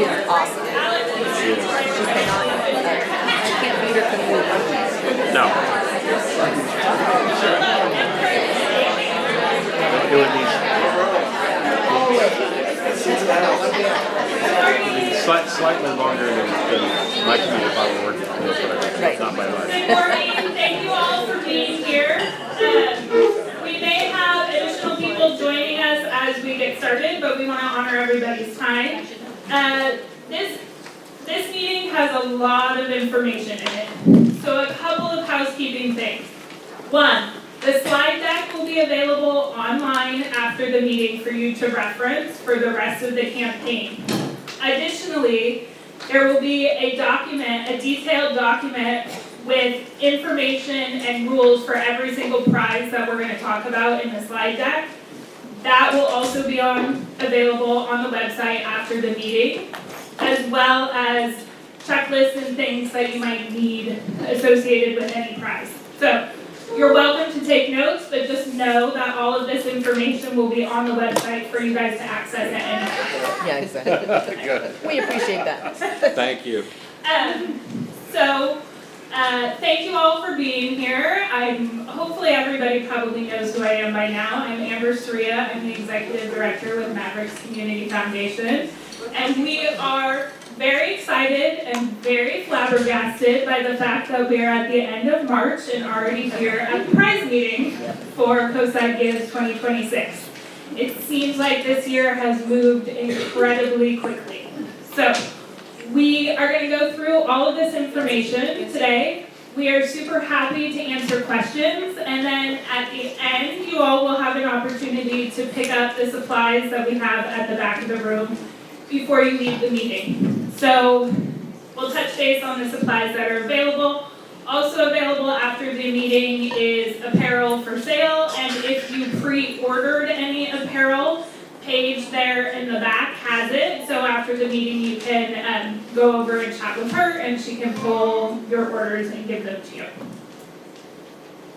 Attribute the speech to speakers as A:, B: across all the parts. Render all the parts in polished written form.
A: is awesome. She cannot, I can't beat her from the monkeys.
B: No. It would be slightly longer than my commute if I were working on this, but
A: Right.
B: not by much.
C: Good morning. Thank you all for being here. We may have additional people joining us as we get started, but we want to honor everybody's time. This meeting has a lot of information in it. So a couple of housekeeping things. One, the slide deck will be available online after the meeting for you to reference for the rest of the campaign. Additionally, there will be a detailed document with information and rules for every single prize that we're going to talk about in the slide deck. That will also be available on the website after the meeting, as well as checklists and things that you might need associated with any prize. So you're welcome to take notes, but just know that all of this information will be on the website for you guys to access at any time.
A: Yeah, exactly.
B: Good.
A: We appreciate that.
B: Thank you.
C: Thank you all for being here. Hopefully everybody probably knows who I am by now. I'm Amber Soria. I'm the Executive Director with Mavericks Community Foundation. And we are very excited and very flabbergasted by the fact that we are at the end of March and already here at the prize meeting for Coastside Gives 2026. It seems like this year has moved incredibly quickly. So we are going to go through all of this information today. We are super happy to answer questions, and then at the end, you all will have an opportunity to pick up the supplies that we have at the back of the room before you leave the meeting. So we'll touch base on the supplies that are available. Also available after the meeting is apparel for sale, and if you pre-ordered any apparel, Paige there in the back has it. So after the meeting, you can go over and chat with her, and she can pull your orders and give them to you.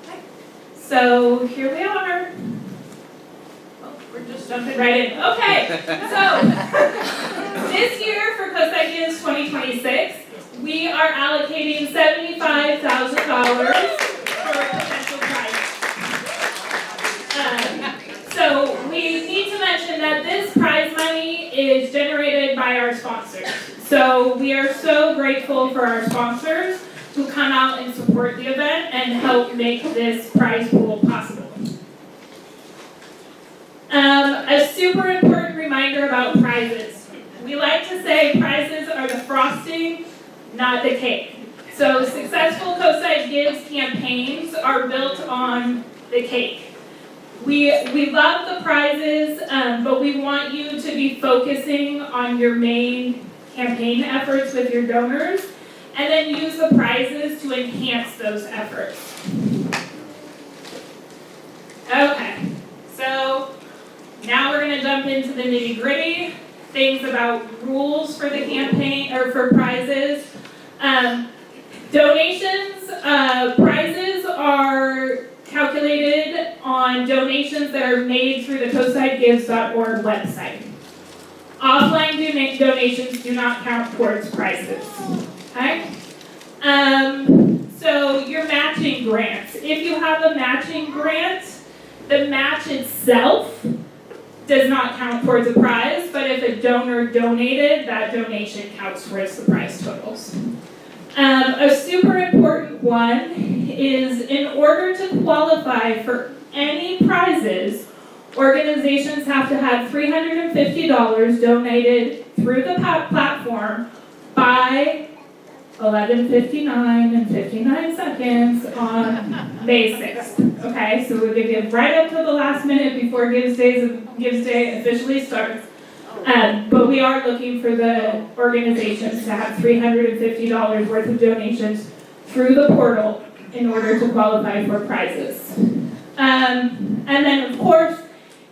C: Okay. So here we are. We're just jumping right in. Okay, so this year for Coastside Gives 2026, we are allocating $75,000 for potential prizes. So we need to mention that this prize money is generated by our sponsors. So we are so grateful for our sponsors who come out and support the event and help make this prize pool possible. A super important reminder about prizes. We like to say prizes are the frosting, not the cake. So successful Coastside Gives campaigns are built on the cake. We love the prizes, but we want you to be focusing on your main campaign efforts with your donors, and then use the prizes to enhance those efforts. Okay, so now we're going to jump into the nitty-gritty, things about rules for the campaign, or for prizes. Donations, prizes are calculated on donations that are made through the coastsidegives.org website. Offline donations do not count towards prizes. Okay? So your matching grants. If you have a matching grant, the match itself does not count towards a prize, but if a donor donated, that donation counts towards the prize totals. A super important one is, in order to qualify for any prizes, organizations have to have $350 donated through the platform by 11:59 and 59 seconds on May 6th. Okay, so we'll give you right up to the last minute before Gives Day officially starts. But we are looking for the organizations to have $350 worth of donations through the portal in order to qualify for prizes. And then, of course,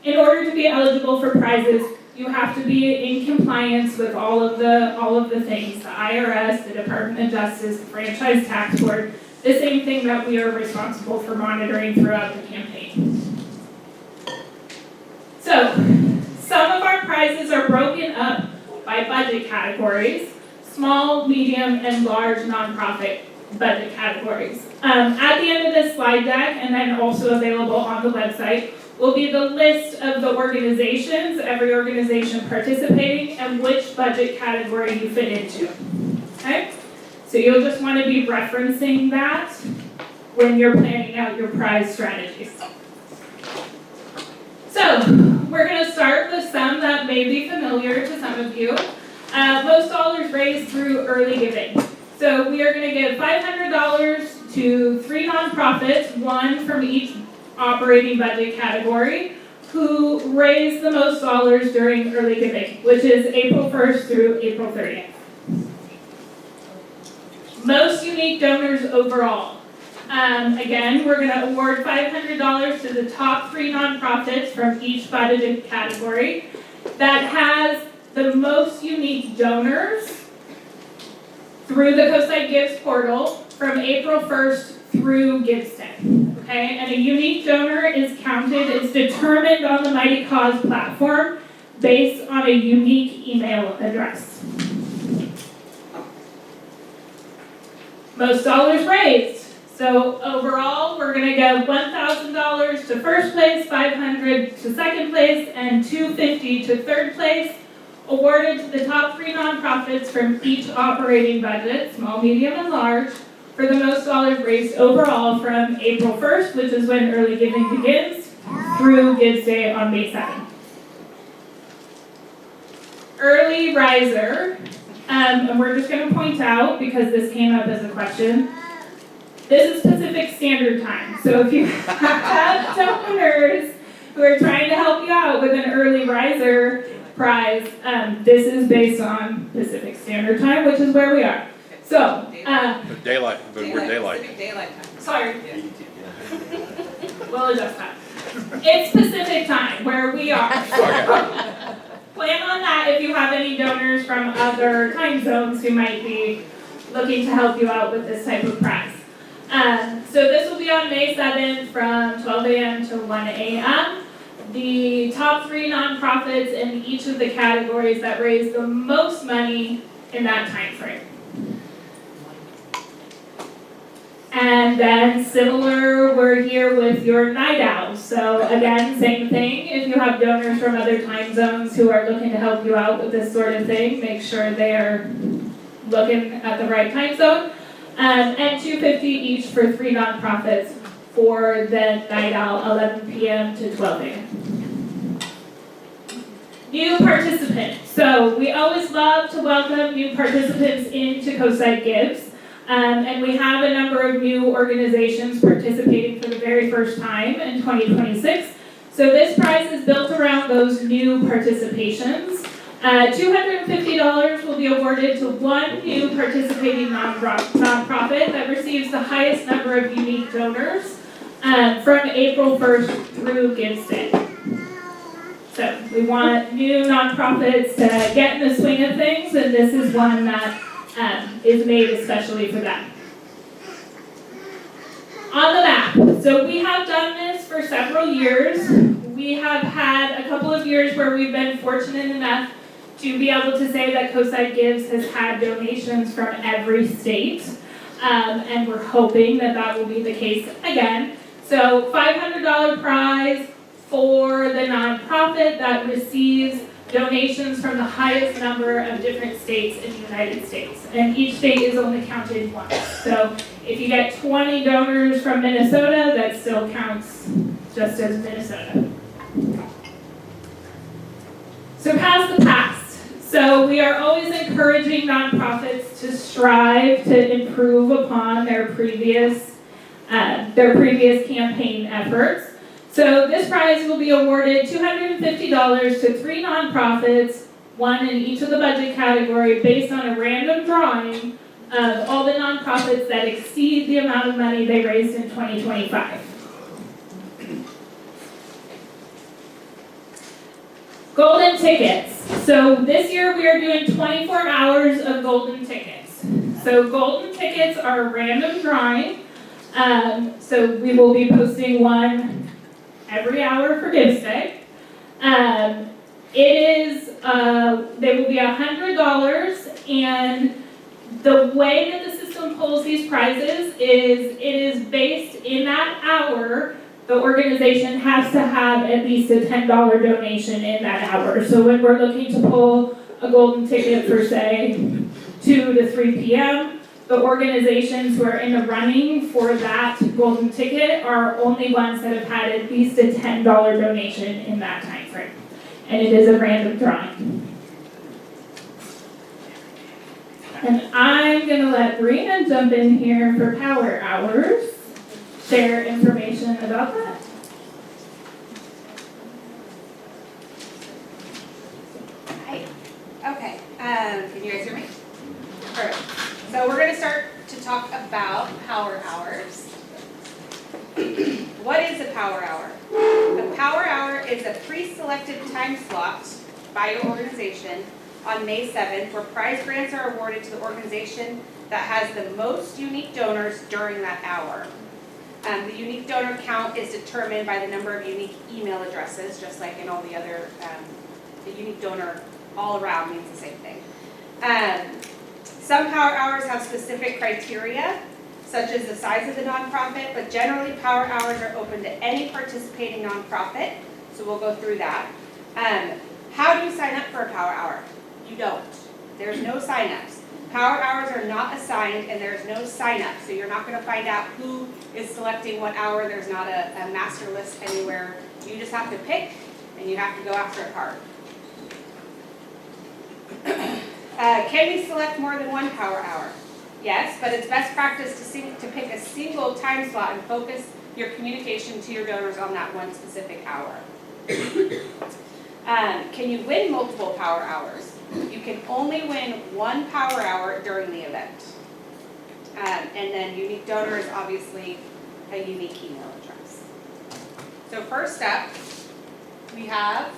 C: in order to be eligible for prizes, you have to be in compliance with all of the things: the IRS, the Department of Justice, the Franchise Tax Board, the same thing that we are responsible for monitoring throughout the campaign. So, some of our prizes are broken up by budget categories: small, medium, and large nonprofit budget categories. At the end of this slide deck, and then also available on the website, will be the list of the organizations, every organization participating, and which budget category you fit into. Okay? So you'll just want to be referencing that when you're planning out your prize strategies. So, we're going to start with some that may be familiar to some of you. Most dollars raised through early giving. So we are going to give $500 to 3 nonprofits, one from each operating budget category, who raised the most dollars during early giving, which is April 1st through April 30th. Most unique donors overall. Again, we're going to award $500 to the top 3 nonprofits from each budget category that has the most unique donors through the Coastside Gives portal from April 1st through Gives Day. Okay, and a unique donor is counted, it's determined on the Mighty Cause platform based on a unique email address. Most dollars raised. So overall, we're going to give $1,000 to first place, $500 to second place, and $250 to third place, awarded to the top 3 nonprofits from each operating budget, small, medium, and large, for the most dollars raised overall from April 1st, which is when early giving begins, through Gives Day on May 7th. Early riser, and we're just going to point out, because this came up as a question, this is Pacific Standard Time. So if you have donors who are trying to help you out with an early riser prize, this is based on Pacific Standard Time, which is where we are. So,
B: Daylight.
A: Pacific Daylight Time.
C: sorry, we'll adjust that. It's Pacific Time, where we are. Plan on that if you have any donors from other time zones who might be looking to help you out with this type of prize. So this will be on May 7th from 12 a.m. to 1 a.m. The top 3 nonprofits in each of the categories that raise the most money in that time frame. And then similar, we're here with your night owls. So again, same thing. If you have donors from other time zones who are looking to help you out with this sort of thing, make sure they are looking at the right time zone. And $250 each for 3 nonprofits for the night owl, 11 p.m. to 12 a.m. New participants. So we always love to welcome new participants into Coastside Gives. And we have a number of new organizations participating for the very first time in 2026. So this prize is built around those new participations. $250 will be awarded to 1 new participating nonprofit that receives the highest number of unique donors from April 1st through Gives Day. So we want new nonprofits to get in the swing of things, and this is one that is made especially for them. On the map, so we have done this for several years. We have had a couple of years where we've been fortunate enough to be able to say that Coastside Gives has had donations from every state, and we're hoping that that will be the case again. So $500 prize for the nonprofit that receives donations from the highest number of different states in the United States. And each state is only counted once. So if you get 20 donors from Minnesota, that still counts just as Minnesota. So past the past. So we are always encouraging nonprofits to strive to improve upon their previous campaign efforts. So this prize will be awarded $250 to 3 nonprofits, 1 in each of the budget category, based on a random drawing of all the nonprofits that exceed the amount of money they raised in 2025. Golden tickets. So this year we are doing 24 hours of golden tickets. So golden tickets are a random drawing. So we will be posting one every hour for Gives Day. They will be $100, and the way that the system pulls these prizes is it is based in that hour. The organization has to have at least a $10 donation in that hour. So when we're looking to pull a golden ticket for, say, 2 to 3 p.m., the organizations who are in the running for that golden ticket are only ones that have had at least a $10 donation in that time frame. And it is a random drawing. And I'm going to let Brina jump in here for power hours, share information about that.
D: Hi. Okay. Can you guys hear me? Perfect. So we're going to start to talk about power hours. What is a power hour? A power hour is a pre-selected time slot by your organization on May 7th, where prize grants are awarded to the organization that has the most unique donors during that hour. The unique donor count is determined by the number of unique email addresses, just like in all the other, the unique donor all around means the same thing. Some power hours have specific criteria, such as the size of the nonprofit, but generally power hours are open to any participating nonprofit, so we'll go through that. How do you sign up for a power hour? You don't. There's no sign-ups. Power hours are not assigned, and there's no sign-up, so you're not going to find out who is selecting what hour. There's not a master list anywhere. You just have to pick, and you have to go after a card. Can we select more than one power hour? Yes, but it's best practice to pick a single time slot and focus your communication to your donors on that one specific hour. Can you win multiple power hours? You can only win one power hour during the event. And then unique donor is obviously a unique email address. So first up, we have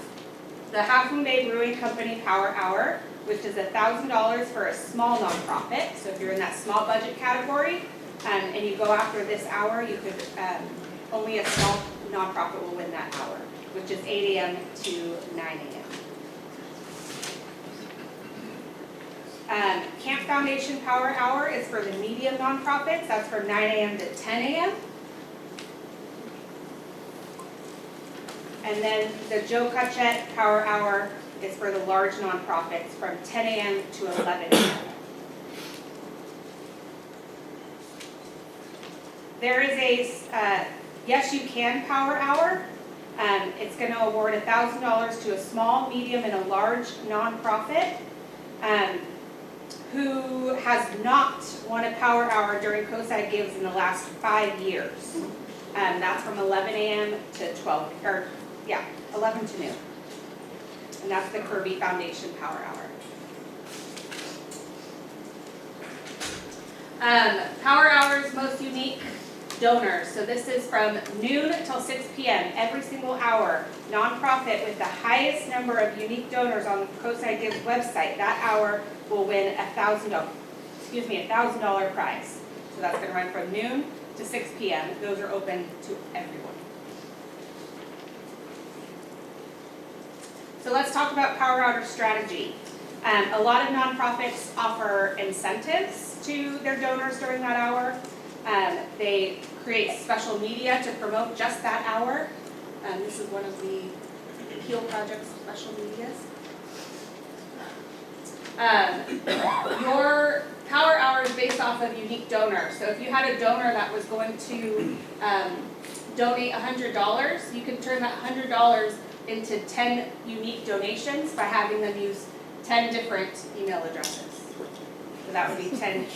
D: the Half Moon Bay Brewing Company Power Hour, which is $1,000 for a small nonprofit. So if you're in that small budget category and you go after this hour, you could only a small nonprofit will win that hour, which is 8 a.m. to 9 a.m. Camp Foundation Power Hour is for the medium nonprofits. That's from 9 a.m. to 10 a.m. And then the Joe Cutchett Power Hour is for the large nonprofits from 10 a.m. to 11 a.m. There is a Yes You Can Power Hour. It's going to award $1,000 to a small, medium, and a large nonprofit who has not won a power hour during Coastside Gives in the last 5 years. That's from 11 a.m. to 11 to noon. And that's the Kirby Foundation Power Hour. Power Hour's most unique donors. So this is from noon till 6 p.m. every single hour. Nonprofit with the highest number of unique donors on the Coastside Gives website, that hour will win $1,000 prize. So that's going to run from noon to 6 p.m. Those are open to everyone. So let's talk about Power Hour strategy. A lot of nonprofits offer incentives to their donors during that hour. They create special media to promote just that hour. This is one of the Heal Project's special medias. Your power hour is based off of unique donors. So if you had a donor that was going to donate $100, you can turn that $100 into 10 unique donations by having them use 10 different email addresses. So that would be 10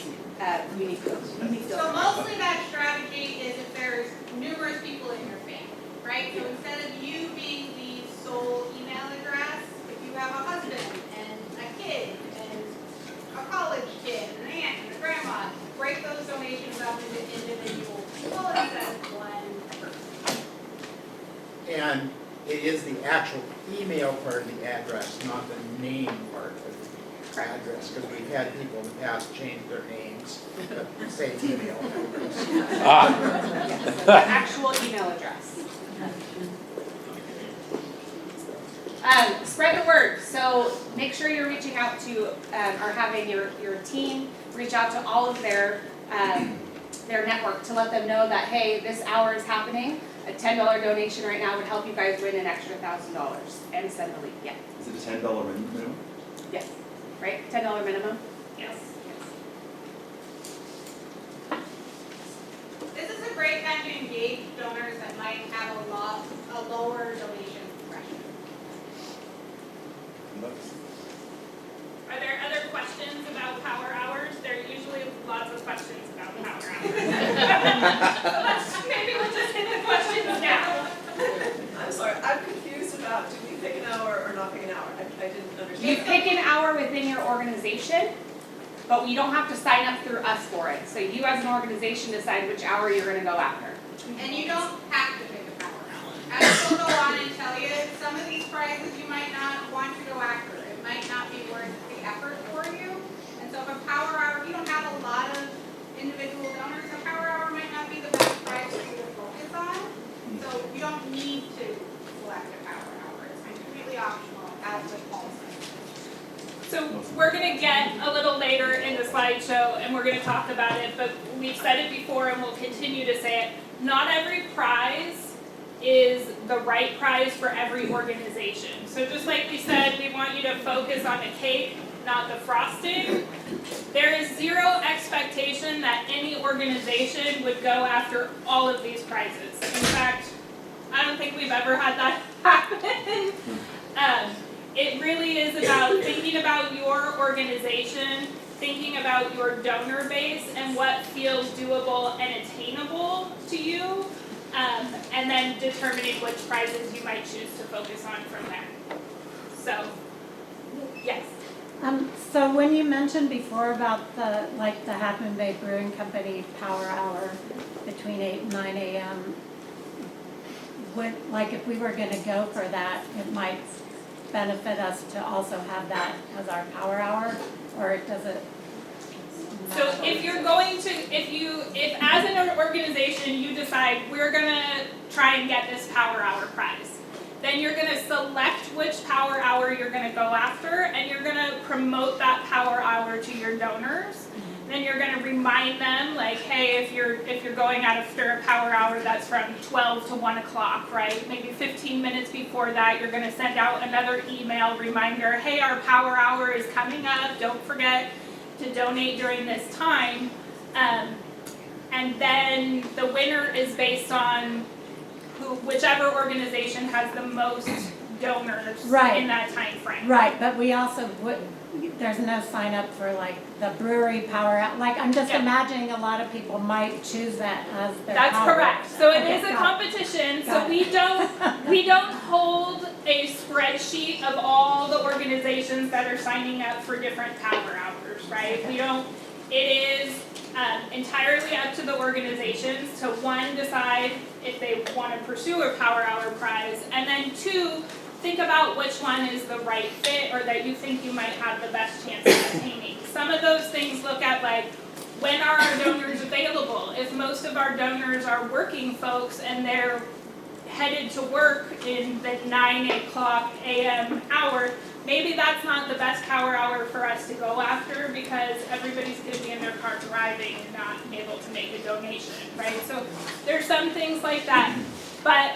D: unique donors.
E: So mostly that strategy is if there's numerous people in your family, right? So instead of you being the sole email address, if you have a husband and a kid and a college kid, an aunt and a grandma, break those donations up into individual people instead of one person.
F: And it is the actual email part of the address, not the name part of the address, because we've had people in the past change their names, but same email address.
D: Yes, so the actual email address. Spread the word. So make sure you're reaching out to, or having your team reach out to all of their network to let them know that, hey, this hour is happening. A $10 donation right now would help you guys win an extra $1,000 and send the link. Yeah.
G: Is it a $10 minimum?
D: Yes. Right? $10 minimum?
C: Yes.
E: This is a great time to engage donors that might have a lower donation threshold.
C: Are there other questions about power hours? There are usually lots of questions about power hours. Maybe we'll just hit the questions now.
H: I'm sorry, I'm confused about, do we pick an hour or not pick an hour? I didn't understand.
D: You pick an hour within your organization, but you don't have to sign up through us for it. So you as an organization decide which hour you're gonna go after.
E: And you don't have to pick a power hour. I will go on and tell you, some of these prizes you might not want to go after. It might not be worth the effort for you. And so if a power hour, you don't have a lot of individual donors, a power hour might not be the best prize for you to focus on. So you don't need to select a power hour. It's completely optional, as with Paul said.
C: So we're gonna get a little later in the slideshow and we're gonna talk about it, but we've said it before and we'll continue to say it. Not every prize is the right prize for every organization. So just like we said, we want you to focus on the cake, not the frosting. There is zero expectation that any organization would go after all of these prizes. In fact, I don't think we've ever had that happen. It really is about thinking about your organization, thinking about your donor base and what feels doable and attainable to you, and then determining which prizes you might choose to focus on from there. So, yes.
I: So when you mentioned before about the Half Moon Bay Brewing Company Power Hour between 8 and 9 a.m., if we were gonna go for that, it might benefit us to also have that as our power hour, or does it?
C: So if you're going to, if as an organization you decide we're gonna try and get this power hour prize, then you're gonna select which power hour you're gonna go after, and you're gonna promote that power hour to your donors. Then you're gonna remind them, like, hey, if you're going after a power hour that's from 12 to 1 o'clock, right? Maybe 15 minutes before that, you're gonna send out another email reminder, hey, our power hour is coming up, don't forget to donate during this time. And then the winner is based on whichever organization has the most donors
I: Right.
C: in that time frame.
I: Right, but we also there's no sign up for the brewery power out. I'm just
C: Yeah.
I: imagining a lot of people might choose that as their
C: That's
I: power.
C: correct. So it
I: Okay,
C: is a
I: got it.
C: competition. So
I: Got it.
C: we don't hold a spreadsheet of all the organizations that are signing up for different power hours, right?
I: Okay.
C: We don't. It is entirely up to the organizations to, one, decide if they want to pursue a power hour prize, and then two, think about which one is the right fit or that you think you might have the best chance of attaining. Some of those things look at when are our donors available? If most of our donors are working folks and they're headed to work in the 9 o'clock a.m. hour, maybe that's not the best power hour for us to go after because everybody's going to be in their car driving and not able to make a donation, right? So there's some things like that. But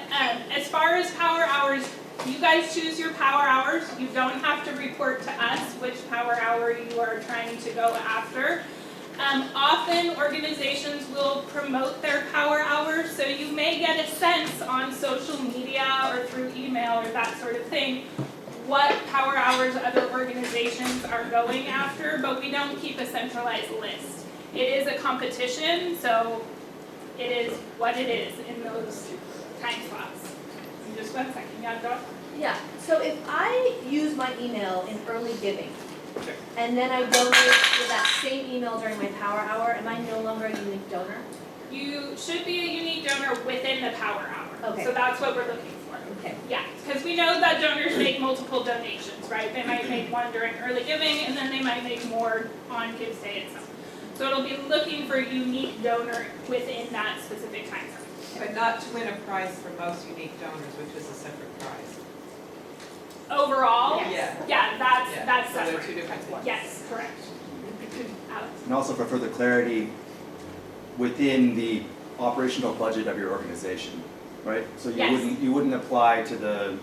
C: as far as power hours, you guys choose your power hours. You don't have to report to us which power hour you are trying to go after. Often organizations will promote their power hours, so you may get a sense on social media or through email or that sort of thing what power hours other organizations are going after, but we don't keep a centralized list. It is a competition, so it is what it is in those time slots. Just 1 second, yeah, Doc?
A: Yeah, so if I use my email in early giving, and then I donate with that same email during my power hour, am I no longer a unique donor?
C: You should be a unique donor within the power hour.
A: Okay.
C: So that's what we're looking for.
A: Okay.
C: Yeah, because we know that donors make multiple donations, right? They might make one during early giving, and then they might make more on Gives Day itself. So it'll be looking for a unique donor within that specific time frame.
H: But not to win a prize for most unique donors, which is a separate prize.
C: overall,
H: Yeah.
C: yeah, that's
H: Yeah, so they're
C: separate.
H: two different ones.
C: Yes, correct. Alex?
G: And also for further clarity, within the operational budget of your organization, right? So
C: Yes.
G: you wouldn't apply to the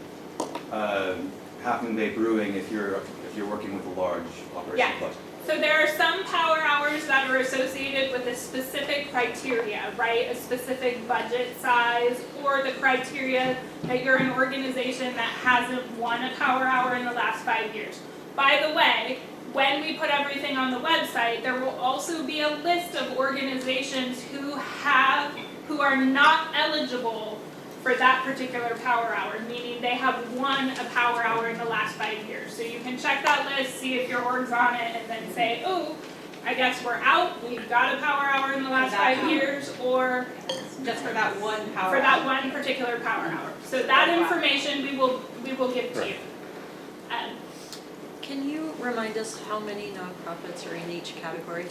G: Half Moon Bay Brewing if you're working with a large operational
C: Yeah.
G: budget.
C: So there are some power hours that are associated with a specific criteria, right? A specific budget size or the criteria that you're an organization that hasn't won a power hour in the last 5 years. By the way, when we put everything on the website, there will also be a list of organizations who are not eligible for that particular power hour, meaning they have won a power hour in the last 5 years. So you can check that list, see if your org's on it, and then say, oh, I guess we're out, we've got a power hour in the last
D: For that
C: 5 years, or
D: Just for that one power.
C: for that one particular power hour. So that information we will give to you.
J: Can you remind us how many nonprofits are in each category?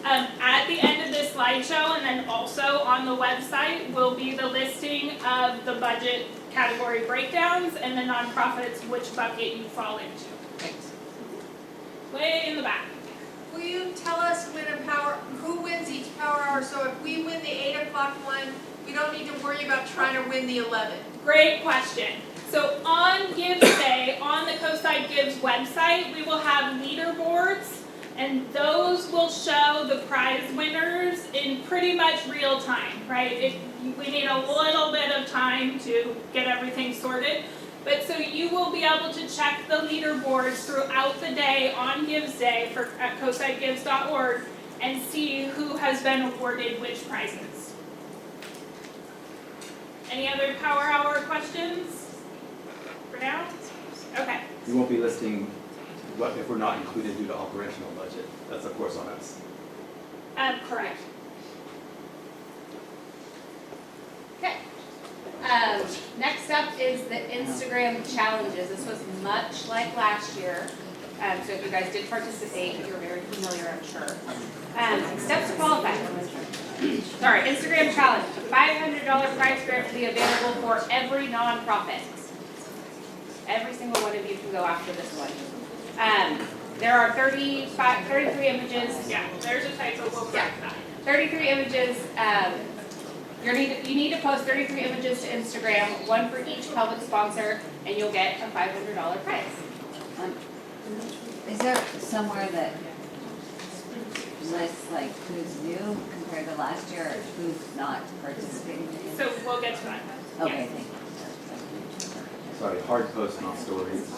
C: At the end of this slideshow, and then also on the website, will be the listing of the budget category breakdowns and the nonprofits, which bucket you fall into.
J: Thanks.
C: Way in the back.
E: Will you tell us who wins each power hour? So if we win the 8 o'clock one, we don't need to worry about trying to win the 11.
C: Great question. So on Gives Day, on the Coastside Gives website, we will have leaderboards, and those will show the prize winners in pretty much real time, right? We need a little bit of time to get everything sorted. But so you will be able to check the leaderboards throughout the day on Gives Day at coastsidegives.org and see who has been awarded which prizes. Any other power hour questions for now? Okay.
G: You won't be listing what if we're not included due to operational budget. That's of course on us.
C: Correct.
D: Okay. Next up is the Instagram challenges. This was much like last year. So if you guys did participate, you're very familiar, I'm sure. Steps to qualify. Sorry, Instagram challenge. A $500 prize grant will be available for every nonprofit. Every single one of you can go after this one. There are 33 images.
C: Yeah, there's a typo, we'll correct that.
D: 33 images. You need to post 33 images to Instagram, one for each public sponsor, and you'll get a $500 prize.
K: Is there somewhere that lists like who's new compared to last year, or who's not participating?
C: So we'll get to that.
K: Okay, thank you.
G: Sorry, hard posts, not stories.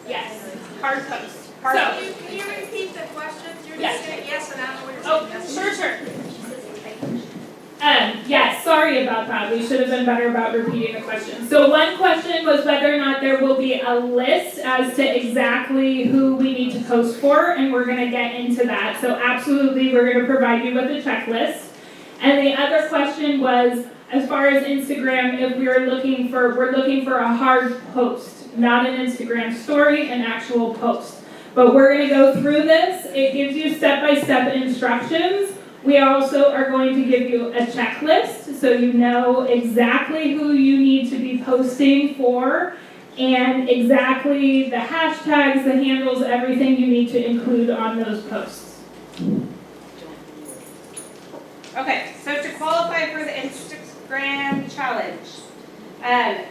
C: Yes, hard post.
E: Can
C: So,
E: you repeat the questions? You're
C: Yes.
E: just saying yes and I don't know what you're
C: oh,
E: saying.
C: sure. Yes, sorry about that. We should have been better about repeating the question. So one question was whether or not there will be a list as to exactly who we need to post for, and we're gonna get into that. So absolutely, we're gonna provide you with a checklist. And the other question was, as far as Instagram, if we're looking for a hard post, not an Instagram story, an actual post. But we're gonna go through this. It gives you step-by-step instructions. We also are going to give you a checklist so you know exactly who you need to be posting for and exactly the hashtags, the handles, everything you need to include on those posts.
D: Okay, so to qualify for the Instagram challenge,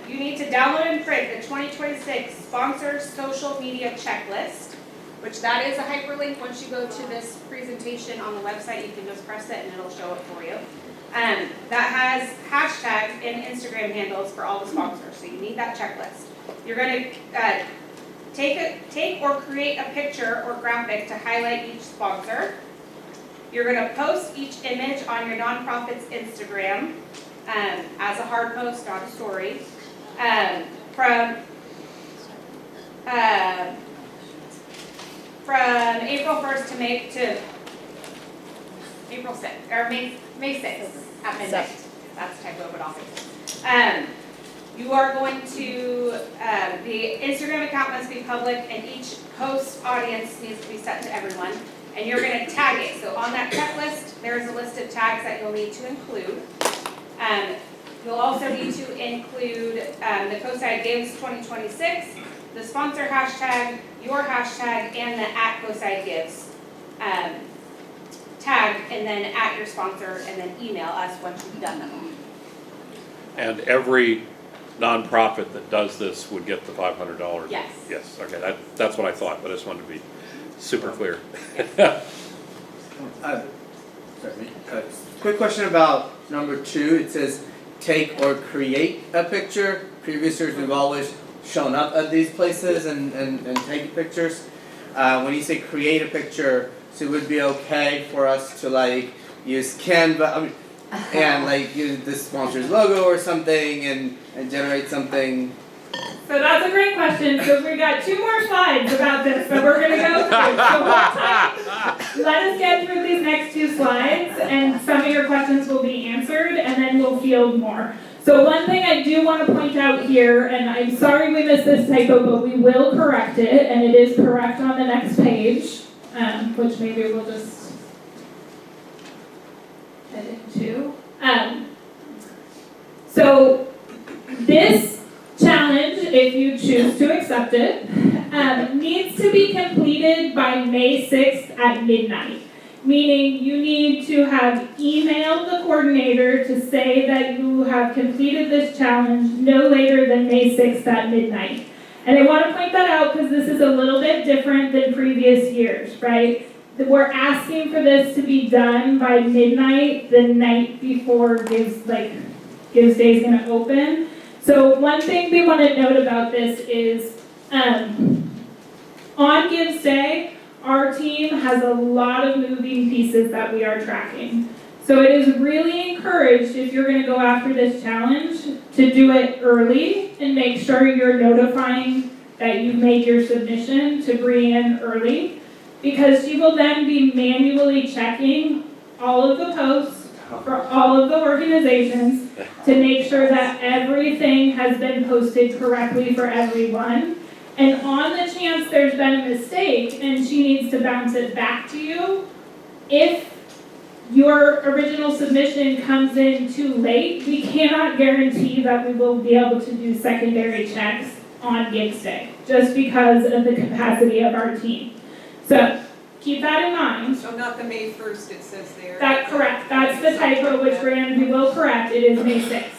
D: you need to download and print the 2026 Sponsor Social Media Checklist, which that is a hyperlink. Once you go to this presentation on the website, you can just press it and it'll show it for you. That has hashtags and Instagram handles for all the sponsors, so you need that checklist. You're going to take or create a picture or graphic to highlight each sponsor. You're going to post each image on your nonprofit's Instagram as a hard post, not a story. From April 1st to April 6th, or May 6th at midnight. That's the typo, but I'll fix it. You are going to, the Instagram account must be public and each post audience needs to be set to everyone. And you're going to tag it. So on that checklist, there's a list of tags that you'll need to include. You'll also need to include the Coastside Gives 2026, the sponsor hashtag, your hashtag, and the @CoastideGives tag, and then at your sponsor, and then email us once you've done them all.
L: And every nonprofit that does this would get the $500?
D: Yes.
L: Yes, okay, that's what I thought, but I just wanted to be super clear.
M: Quick question about number 2. It says take or create a picture. Previous years we've always shown up at these places and taken pictures. When you say create a picture, so it would be okay for us to like use Canva and like use the sponsor's logo or something and generate something.
C: So that's a great question. So we got 2 more slides about this that we're gonna go through. So let us get through these next 2 slides, and some of your questions will be answered, and then we'll field more. So one thing I do want to point out here, and I'm sorry we missed this typo, but we will correct it, and it is correct on the next page, which maybe we'll just head into. So this challenge, if you choose to accept it, needs to be completed by May 6th at midnight. Meaning you need to have emailed the coordinator to say that you have completed this challenge no later than May 6th at midnight. And I want to point that out because this is a little bit different than previous years, right? We're asking for this to be done by midnight the night before Gives Day is going to open. So one thing we want to note about this is on Gives Day, our team has a lot of moving pieces that we are tracking. So it is really encouraged, if you're going to go after this challenge, to do it early and make sure you're notifying that you've made your submission to Brianne early, because she will then be manually checking all of the posts for all of the organizations to make sure that everything has been posted correctly for everyone. And on the chance there's been a mistake and she needs to bounce it back to you, if your original submission comes in too late, we cannot guarantee that we will be able to do secondary checks on Gives Day, just because of the capacity of our team. So keep that in mind.
H: So not the May 1st it says there.
C: That's correct. That's the typo, which we will correct. It is May 6th.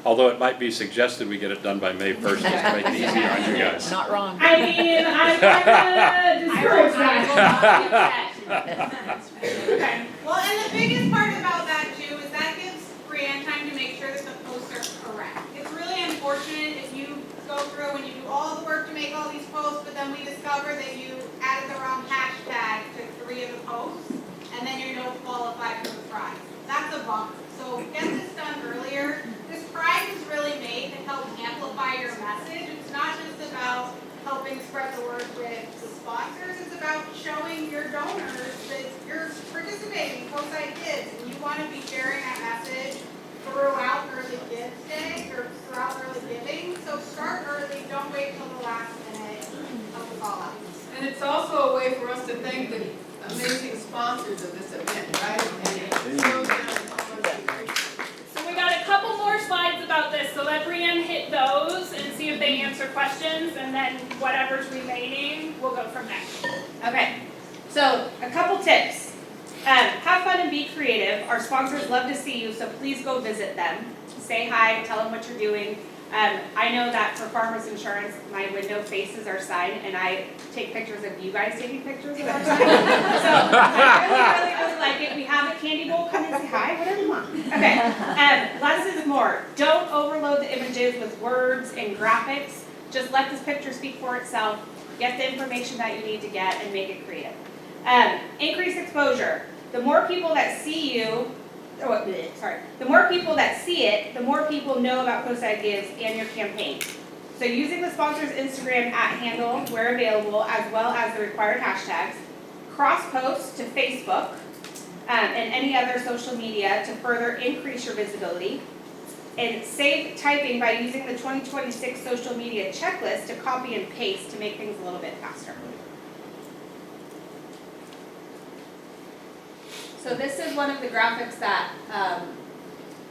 L: Although it might be suggested we get it done by May 1st, just to make it easier on you guys.
J: Not wrong.
C: I mean, I'm kind of discouraged that. Okay.
E: Well, and the biggest part about that too is that gives Brianne time to make sure that the posts are correct. It's really unfortunate if you go through and you do all the work to make all these posts, but then we discover that you added the wrong hashtag to 3 of the posts, and then you're no qualified for the prize. That's a bummer. So get this done earlier. This prize is really made to help amplify your message. It's not just about helping spread the word with the sponsors. It's about showing your donors that you're participating in Coastside Gives, and you want to be sharing that message throughout early Gives Day or throughout early giving. So start early. Don't wait till the last minute. Help us all out.
H: And it's also a way for us to thank the amazing sponsors of this event, right? And it shows them how much we appreciate.
C: So we got a couple more slides about this, so let Brianne hit those and see if they answer questions, and then whatever's remaining, we'll go from there.
D: Okay, so a couple tips. Have fun and be creative. Our sponsors love to see you, so please go visit them. Say hi, tell them what you're doing. I know that for Farmers Insurance, my window faces our sign, and I take pictures of you guys taking pictures of our sign. So I really like it. We have a candy bowl. Come and say hi, whatever you want. Okay, less is more. Don't overload the images with words and graphics. Just let this picture speak for itself. Get the information that you need to get and make it creative. Increase exposure. The more people that see you, the more people that see it, the more people know about Coastside Gives and your campaign. So using the sponsor's Instagram @handle where available, as well as the required hashtags, cross-post to Facebook and any other social media to further increase your visibility, and save typing by using the 2026 social media checklist to copy and paste to make things a little bit faster. So this is one of the graphics that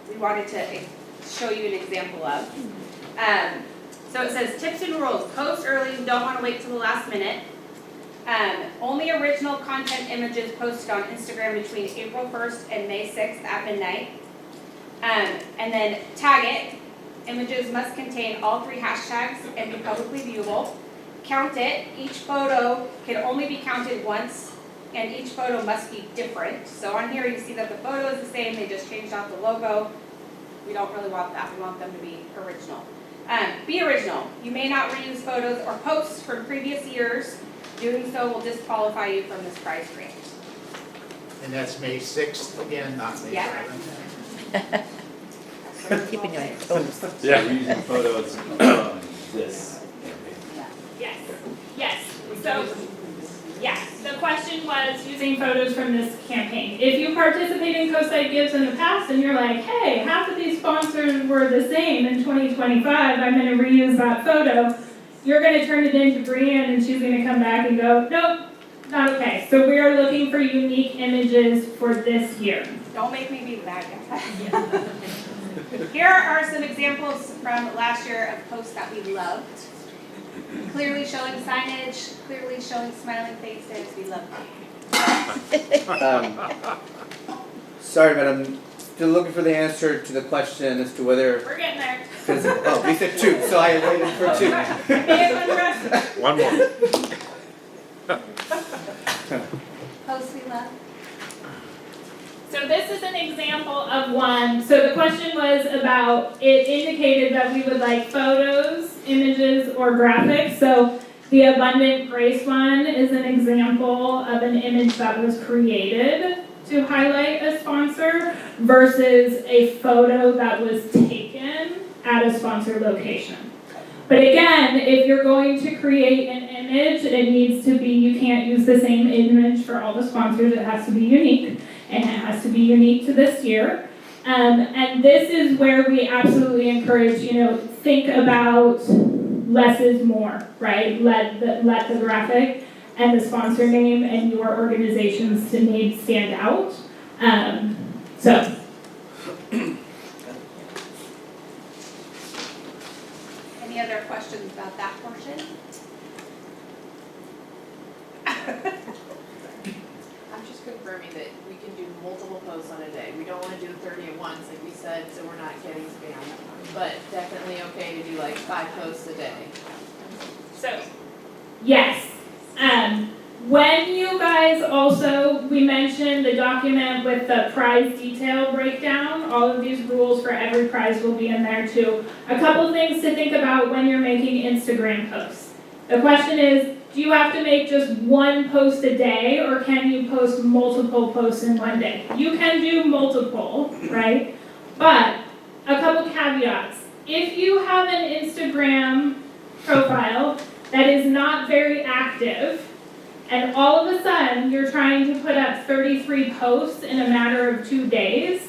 D: we wanted to show you an example of. So it says tips and rules, post early, you don't wanna wait till the last minute. Only original content images posted on Instagram between April 1st and May 6th at midnight. And then tag it, images must contain all 3 hashtags and be publicly viewable. Count it, each photo can only be counted once and each photo must be different. So on here you see that the photo is the same, they just changed out the logo. We don't really want that, we want them to be original. Be original. You may not reuse photos or posts from previous years. Doing so will disqualify you from this prize grant.
F: And that's May 6th again, not May
D: Yeah.
F: 7th.
J: Keeping you on your toes.
G: Yeah, we're using photos from this.
C: Yes, yes. So, yes, the question was using photos from this campaign. If you participate in Coastside Gives in the past and you're like, hey, half of these sponsors were the same in 2025, I'm gonna reuse that photo, you're gonna turn it in to Brianne and she's gonna come back and go, nope, not okay. So we are looking for unique images for this year.
D: Don't make me be the bad guy. Here are some examples from last year of posts that we loved. Clearly showing signage, clearly showing smiling faces, we love that.
M: Sorry, but I'm still looking for the answer to the question as to whether,
C: We're getting there.
M: oh, we said 2, so I waited for 2.
L: One more.
D: Posts we love.
C: So this is an example of one. So the question was about, it indicated that we would like photos, images, or graphics. So the Abundant Grace one is an example of an image that was created to highlight a sponsor versus a photo that was taken at a sponsor location. But again, if you're going to create an image, it needs to be, you can't use the same image for all the sponsors, it has to be unique. And it has to be unique to this year. And this is where we absolutely encourage, think about less is more, right? Let the graphic and the sponsor name and your organization's name stand out. So.
D: Any other questions about that portion?
H: I'm just confirming that we can do multiple posts on a day. We don't want to do 30 at once, like we said, so we're not getting spam. But definitely okay to do like 5 posts a day.
C: So, yes. When you guys also, we mentioned the document with the prize detail breakdown, all of these rules for every prize will be in there too. A couple things to think about when you're making Instagram posts. The question is, do you have to make just one post a day or can you post multiple posts in one day? You can do multiple, right? But a couple caveats. If you have an Instagram profile that is not very active, and all of a sudden you're trying to put up 33 posts in a matter of 2 days,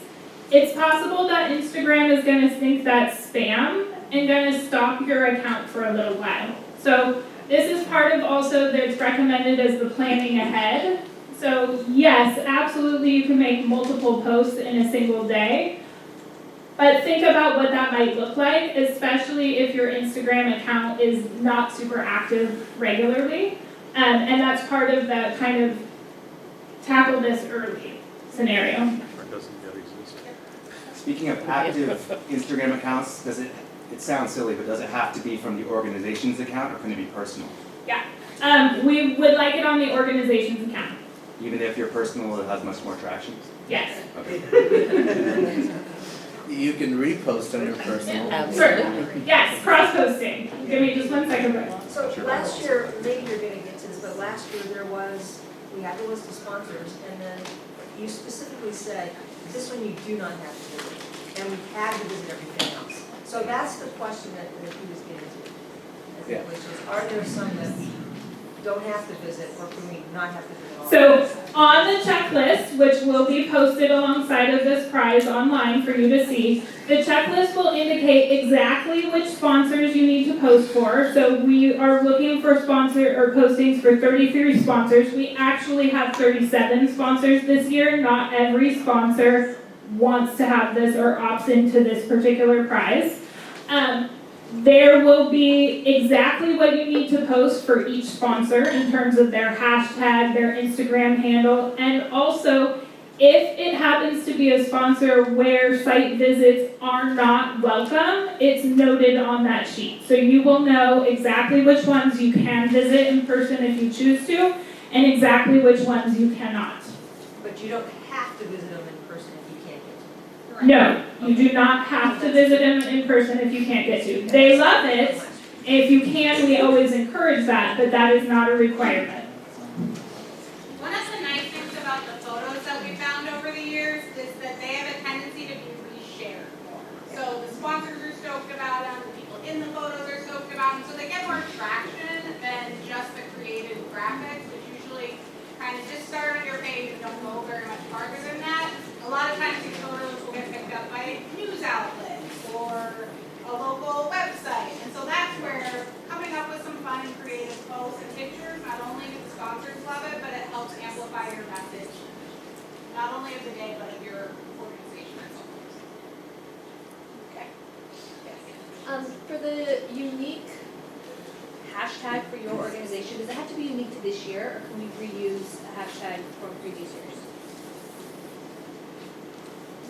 C: it's possible that Instagram is going to think that's spam and going to stop your account for a little while. So this is part of also that's recommended as the planning ahead. So yes, absolutely you can make multiple posts in a single day. But think about what that might look like, especially if your Instagram account is not super active regularly. And that's part of that kind of tackle this early scenario.
L: Or doesn't yet exist.
G: Speaking of active Instagram accounts, it sounds silly, but does it have to be from the organization's account or can it be personal?
C: Yeah, we would like it on the organization's account.
G: Even if your personal has much more traction?
C: Yes.
G: Okay.
M: You can repost on your personal.
C: Absolutely. Yes, cross-posting. Give me just 1 second, Brian.
N: So last year, maybe you're gonna get to this, but last year we had a list of sponsors, and then you specifically said, this one you do not have to visit, and we had to visit everything else. So that's the question that he was getting to, I think, which is, are there some that don't have to visit, or can we not have to visit all?
C: So on the checklist, which will be posted alongside of this prize online for you to see, the checklist will indicate exactly which sponsors you need to post for. So we are looking for sponsor or postings for 33 sponsors. We actually have 37 sponsors this year. Not every sponsor wants to have this or opts into this particular prize. There will be exactly what you need to post for each sponsor in terms of their hashtag, their Instagram handle, and also if it happens to be a sponsor where site visits are not welcome, it's noted on that sheet. So you will know exactly which ones you can visit in person if you choose to, and exactly which ones you cannot.
N: But you don't have to visit them in person if you can't get to.
C: No, you do not have to visit them in person if you can't get to. They love it. If you can, we always encourage that, but that is not a requirement.
E: One of the nice things about the photos that we found over the years is that they have a tendency to be reshared more. So the sponsors are stoked about them, the people in the photos are stoked about them, so they get more traction than just the creative graphics, which usually kind of just start on your page and don't go very much farther than that. A lot of times these photos will get picked up by news outlets or a local website. And so that's where coming up with some fun and creative posts and pictures, not only do the sponsors love it, but it helps amplify your message, not only of the day, but of your organization as a whole. Okay. Yes.
A: For the unique hashtag for your organization, does it have to be unique to this year, or can we reuse a hashtag from previous years?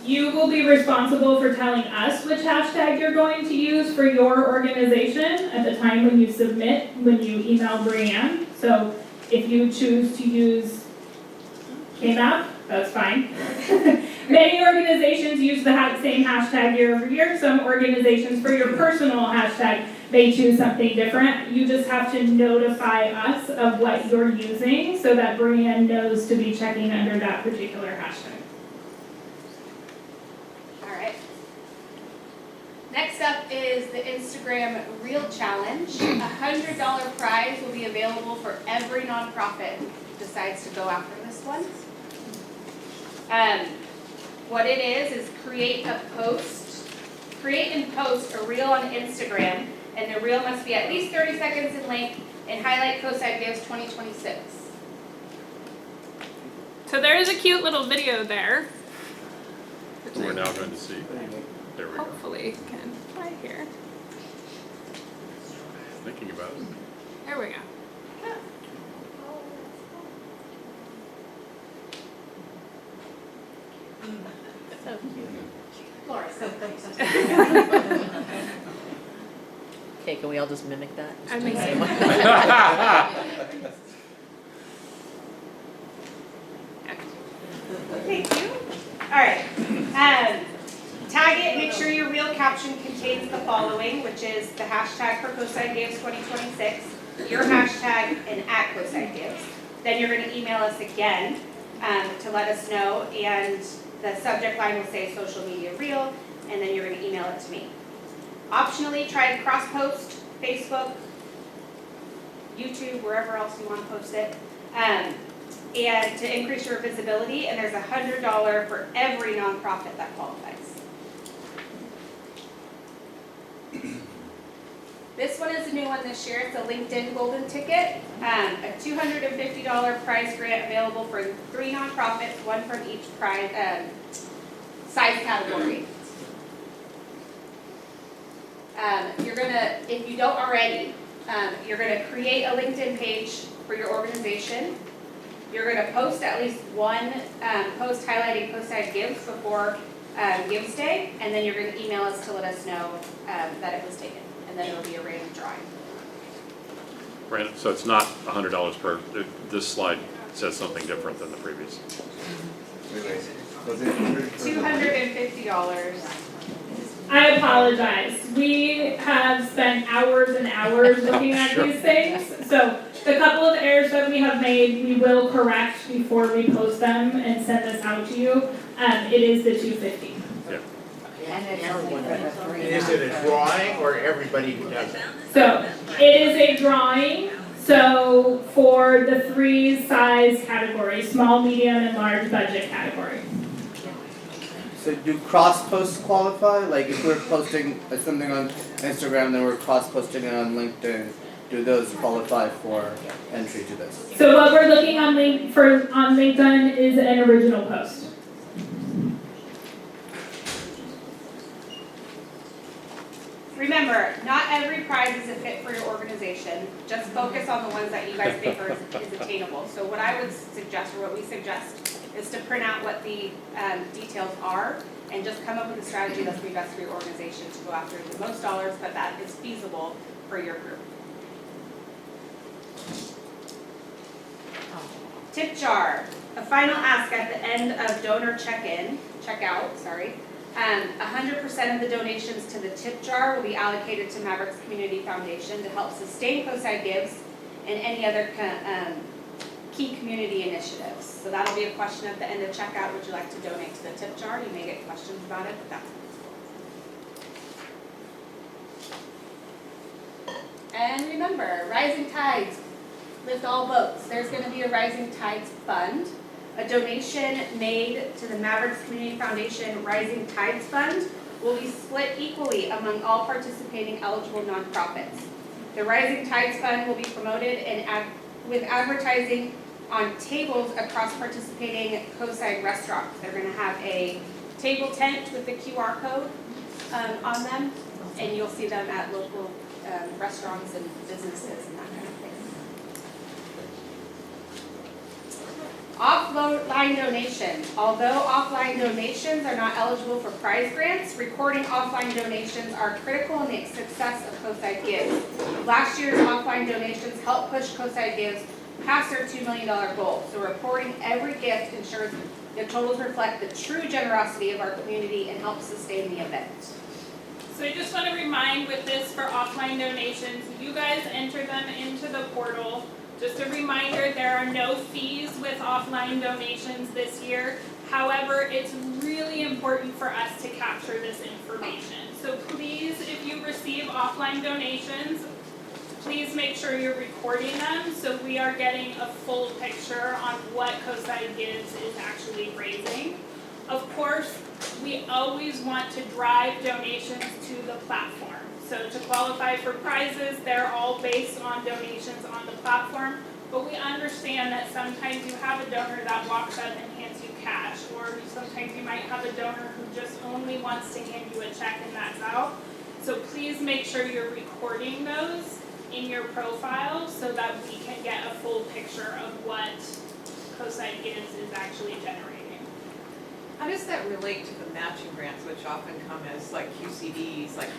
C: You will be responsible for telling us which hashtag you're going to use for your organization at the time when you submit, when you email Brianne. So if you choose to use KMAP, that's fine. Many organizations use the same hashtag year over year. Some organizations, for your personal hashtag, may choose something different. You just have to notify us of what you're using so that Brianne knows to be checking under that particular hashtag.
D: Next up is the Instagram Reel Challenge. $100 prize will be available for every nonprofit who decides to go after this one. What it is create and post a reel on Instagram, and the reel must be at least 30 seconds in length and highlight Coastside Gives 2026.
C: So there is a cute little video there.
L: We're now going to see. There we go.
C: Hopefully can play here.
L: Thinking about it.
C: There we go.
A: So cute.
D: Laura, so
J: Okay, can we all just mimic that?
C: I mean,
D: Thank you. All right. Tag it, make sure your reel caption contains the following, which is the hashtag for Coastside Gives 2026, your hashtag, and at Coastside Gives. Then you're going to email us again to let us know, and the subject line will say social media reel, and then you're going to email it to me. Optionally, try to cross-post Facebook, YouTube, wherever else you want to post it. And to increase your visibility, and there's $100 for every nonprofit that qualifies. This one is a new one this year. It's a LinkedIn Golden Ticket. A $250 prize grant available for 3 nonprofits, one from each size category. You're gonna, if you don't already, you're gonna create a LinkedIn page for your organization. You're gonna post at least one post highlighting Coastside Gives before Gives Day, and then you're gonna email us to let us know that it was taken. And then it'll be a random drawing.
L: Right, so it's not $100 per, this slide says something different than the previous.
D: $250.
C: I apologize. We have spent hours and hours looking at these things. So the couple of errors that we have made, we will correct before we post them and send this out to you. It is the $250.
K: And it's only for the 3
F: Is it a drawing or everybody who does it?
C: So it is a drawing. So for the 3 size categories, small, medium, and large budget category.
M: So do cross posts qualify? Like if we're posting something on Instagram, then we're cross posting it on LinkedIn. Do those qualify for entry to this?
C: So what we're looking on LinkedIn is an original post.
D: Remember remember, not every prize is a fit for your organization. Just focus on the ones that you guys think is attainable. So what I would suggest, or what we suggest, is to print out what the details are and just come up with a strategy that's going to be best for your organization to go after the most dollars, but that is feasible for your group. Tip jar, a final ask at the end of donor checkout, sorry. 100% of the donations to the tip jar will be allocated to Mavericks Community Foundation to help sustain Coastside Gives and any other key community initiatives. So that'll be a question at the end of checkout. Would you like to donate to the tip jar? You may get questions about it, but that's what it's for. And remember, rising tides lift all boats. There's going to be a Rising Tides Fund. A donation made to the Mavericks Community Foundation Rising Tides Fund will be split equally among all participating eligible nonprofits. The Rising Tides Fund will be promoted with advertising on tables across participating Coastside restaurants. They're going to have a table tent with the QR code on them, and you'll see them at local restaurants and businesses and that kind of thing. Offline donations. Although offline donations are not eligible for prize grants, recording offline donations are critical in the success of Coastside Gives. Last year's offline donations helped push Coastside Gives past their $2 million goal. So reporting every gift ensures the totals reflect the true generosity of our community and help sustain the event.
C: So I just want to remind with this for offline donations, you guys enter them into the portal. Just a reminder, there are no fees with offline donations this year. However, it's really important for us to capture this information. So please, if you receive offline donations, please make sure you're recording them so we are getting a full picture on what Coastside Gives is actually raising. Of course, we always want to drive donations to the platform. So to qualify for prizes, they're all based on donations on the platform, but we understand that sometimes you have a donor that walks up and hands you cash, or sometimes you might have a donor who just only wants to hand you a check and that's out. So please make sure you're recording those in your profile so that we can get a full picture of what Coastside Gives is actually generating.
H: How does that relate to the matching grants, which often come as like QCDs, like,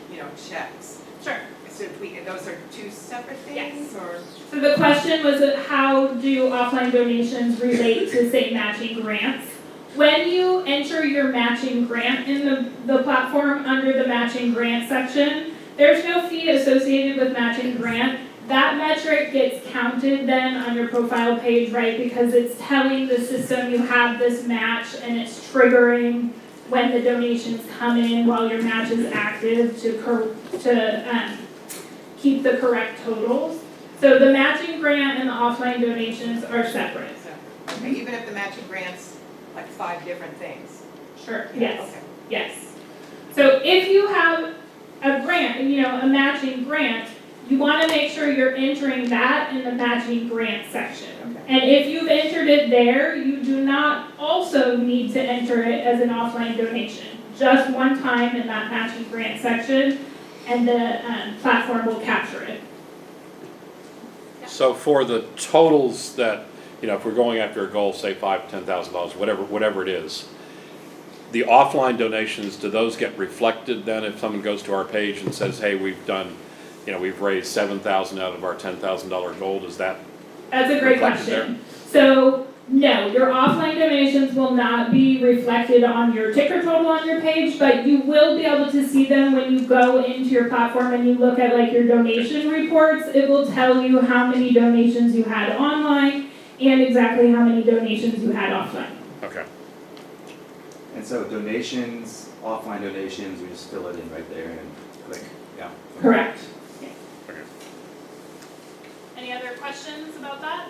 H: checks?
C: Sure.
H: So those are two separate things, or?
C: So the question was how do offline donations relate to, say, matching grants? When you enter your matching grant in the platform under the matching grant section, there's no fee associated with matching grant. That metric gets counted then on your profile page, right? Because it's telling the system you have this match and it's triggering when the donations come in while your match is active to keep the correct totals. So the matching grant and the offline donations are separate.
H: Okay, even if the matching grant's like 5 different things?
C: Sure, yes,
H: Okay.
C: yes. So if you have a grant, a matching grant, you want to make sure you're entering that in the matching grant section.
H: Okay.
C: And if you've entered it there, you do not also need to enter it as an offline donation. Just one time in that matching grant section, and the platform will capture it.
L: So for the totals that, if we're going after a goal, say $5,000 to $10,000, whatever it is, the offline donations, do those get reflected then if someone goes to our page and says, hey, we've raised $7,000 out of our $10,000 goal? Does that?
C: That's a great question. So no, your offline donations will not be reflected on your ticker total on your page, but you will be able to see them when you go into your platform and you look at like your donation reports. It will tell you how many donations you had online and exactly how many donations you had offline.
L: Okay.
G: And so donations, offline donations, we just fill it in right there and click, yeah.
C: Correct.
L: Okay.
C: Any other questions about that?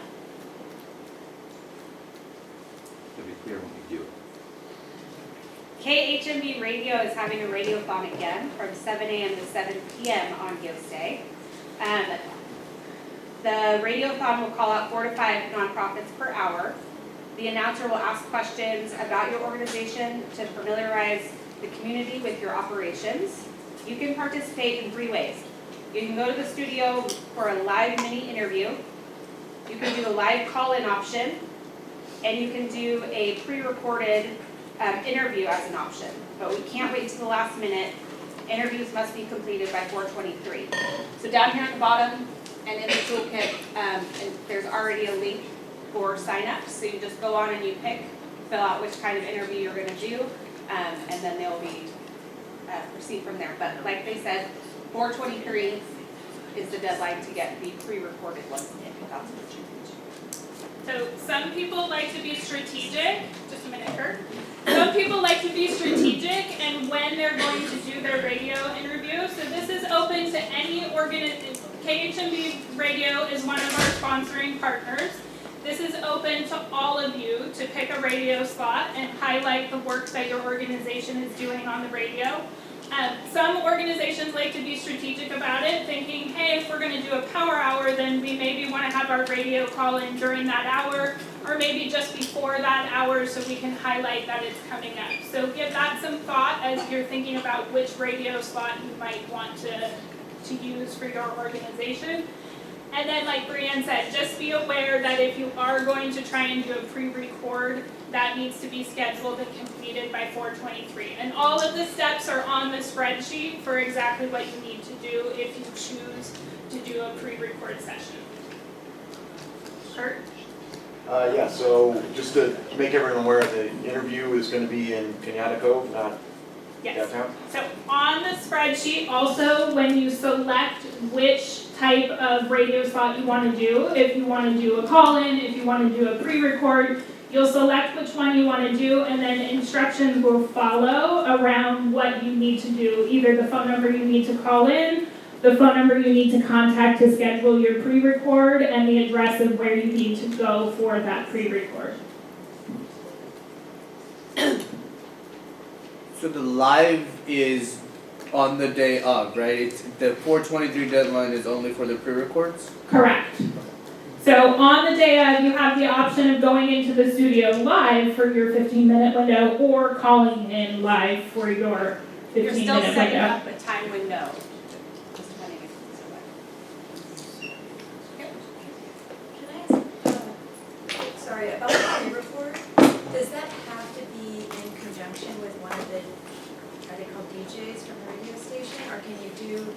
G: It'll be clear when we do it.
D: KHMB Radio is having a radiothon again from 7 a.m. to 7 p.m. on Gives Day. The radiothon will call out 4 to 5 nonprofits per hour. The announcer will ask questions about your organization to familiarize the community with your operations. You can participate in 3 ways. You can go to the studio for a live mini interview. You can do a live call-in option. And you can do a pre-recorded interview as an option. But we can't wait until the last minute. Interviews must be completed by 4:23. So down here at the bottom and in the toolkit, and there's already a link for sign-ups. So you just go on and you fill out which kind of interview you're going to do, and then they'll be proceed from there. But like they said, 4:23 is the deadline to get the pre-recorded ones in. That's what you can do.
C: So some people like to be strategic, just a minute, Kurt. Some people like to be strategic and when they're going to do their radio interview. So this is open to any organization. KHMB Radio is one of our sponsoring partners. This is open to all of you to pick a radio slot and highlight the work that your organization is doing on the radio. Some organizations like to be strategic about it, thinking, hey, if we're going to do a power hour, then we maybe want to have our radio call in during that hour, or maybe just before that hour so we can highlight that it's coming up. So give that some thought as you're thinking about which radio slot you might want to use for your organization. And then, like Brianne said, just be aware that if you are going to try and do a pre-record, that needs to be scheduled and completed by 4:23. And all of the steps are on the spreadsheet for exactly what you need to do if you choose to do a pre-record session. Kurt?
B: Yeah, so just to make everyone aware, the interview is going to be in Kenyatta Cove, not
C: Yes.
B: downtown?
C: So on the spreadsheet, also when you select which type of radio slot you want to do, if you want to do a call-in, if you want to do a pre-record, you'll select which one you want to do, and then instructions will follow around what you need to do, either the phone number you need to call in, the phone number you need to contact to schedule your pre-record, and the address of where you need to go for that pre-record.
M: So the live is on the day of, right? It's the 4:23 deadline is only for the pre-records?
C: Correct. So on the day of, you have the option of going into the studio live for your 15-minute window or calling in live for your 15-minute window.
D: You're still setting up a time window. Just depending if it's
N: Can I ask, sorry, about the pre-record, does that have to be in conjunction with one of the, are they called DJs from the radio station? Or can you do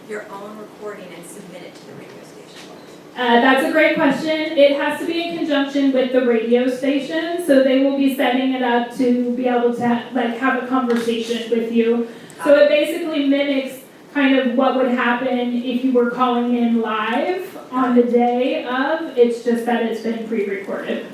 N: your own recording and submit it to the radio station?
C: That's a great question. It has to be in conjunction with the radio station, so they will be setting it up to be able to have a conversation with you. So it basically mimics kind of what would happen if you were calling in live on the day of. It's just that it's been pre-recorded.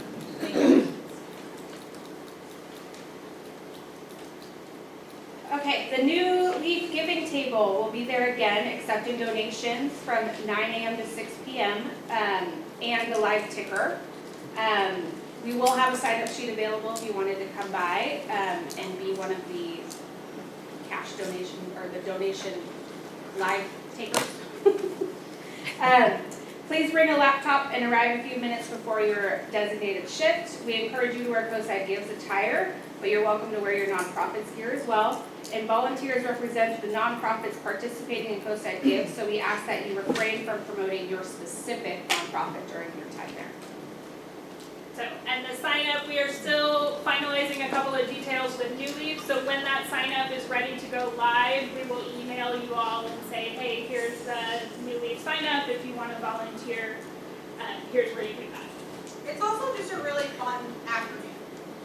D: Okay, the new leaf giving table will be there again, accepting donations from 9 a.m. to 6 p.m. And the live ticker. We will have a sign-up sheet available if you wanted to come by and be one of the cash donation or the donation live takers. Please bring a laptop and arrive a few minutes before your designated shift. We encourage you to wear Coastside Gives attire, but you're welcome to wear your nonprofits gear as well. And volunteers represent the nonprofits participating in Coastside Gives, so we ask that you refrain from promoting your specific nonprofit during your time there.
C: So, and the sign up, we are still finalizing a couple of details with New Leaf, so when that sign up is ready to go live, we will email you all and say, hey, here's the New Leaf sign up, if you want to volunteer, here's where you do that.
E: It's also just a really fun afternoon.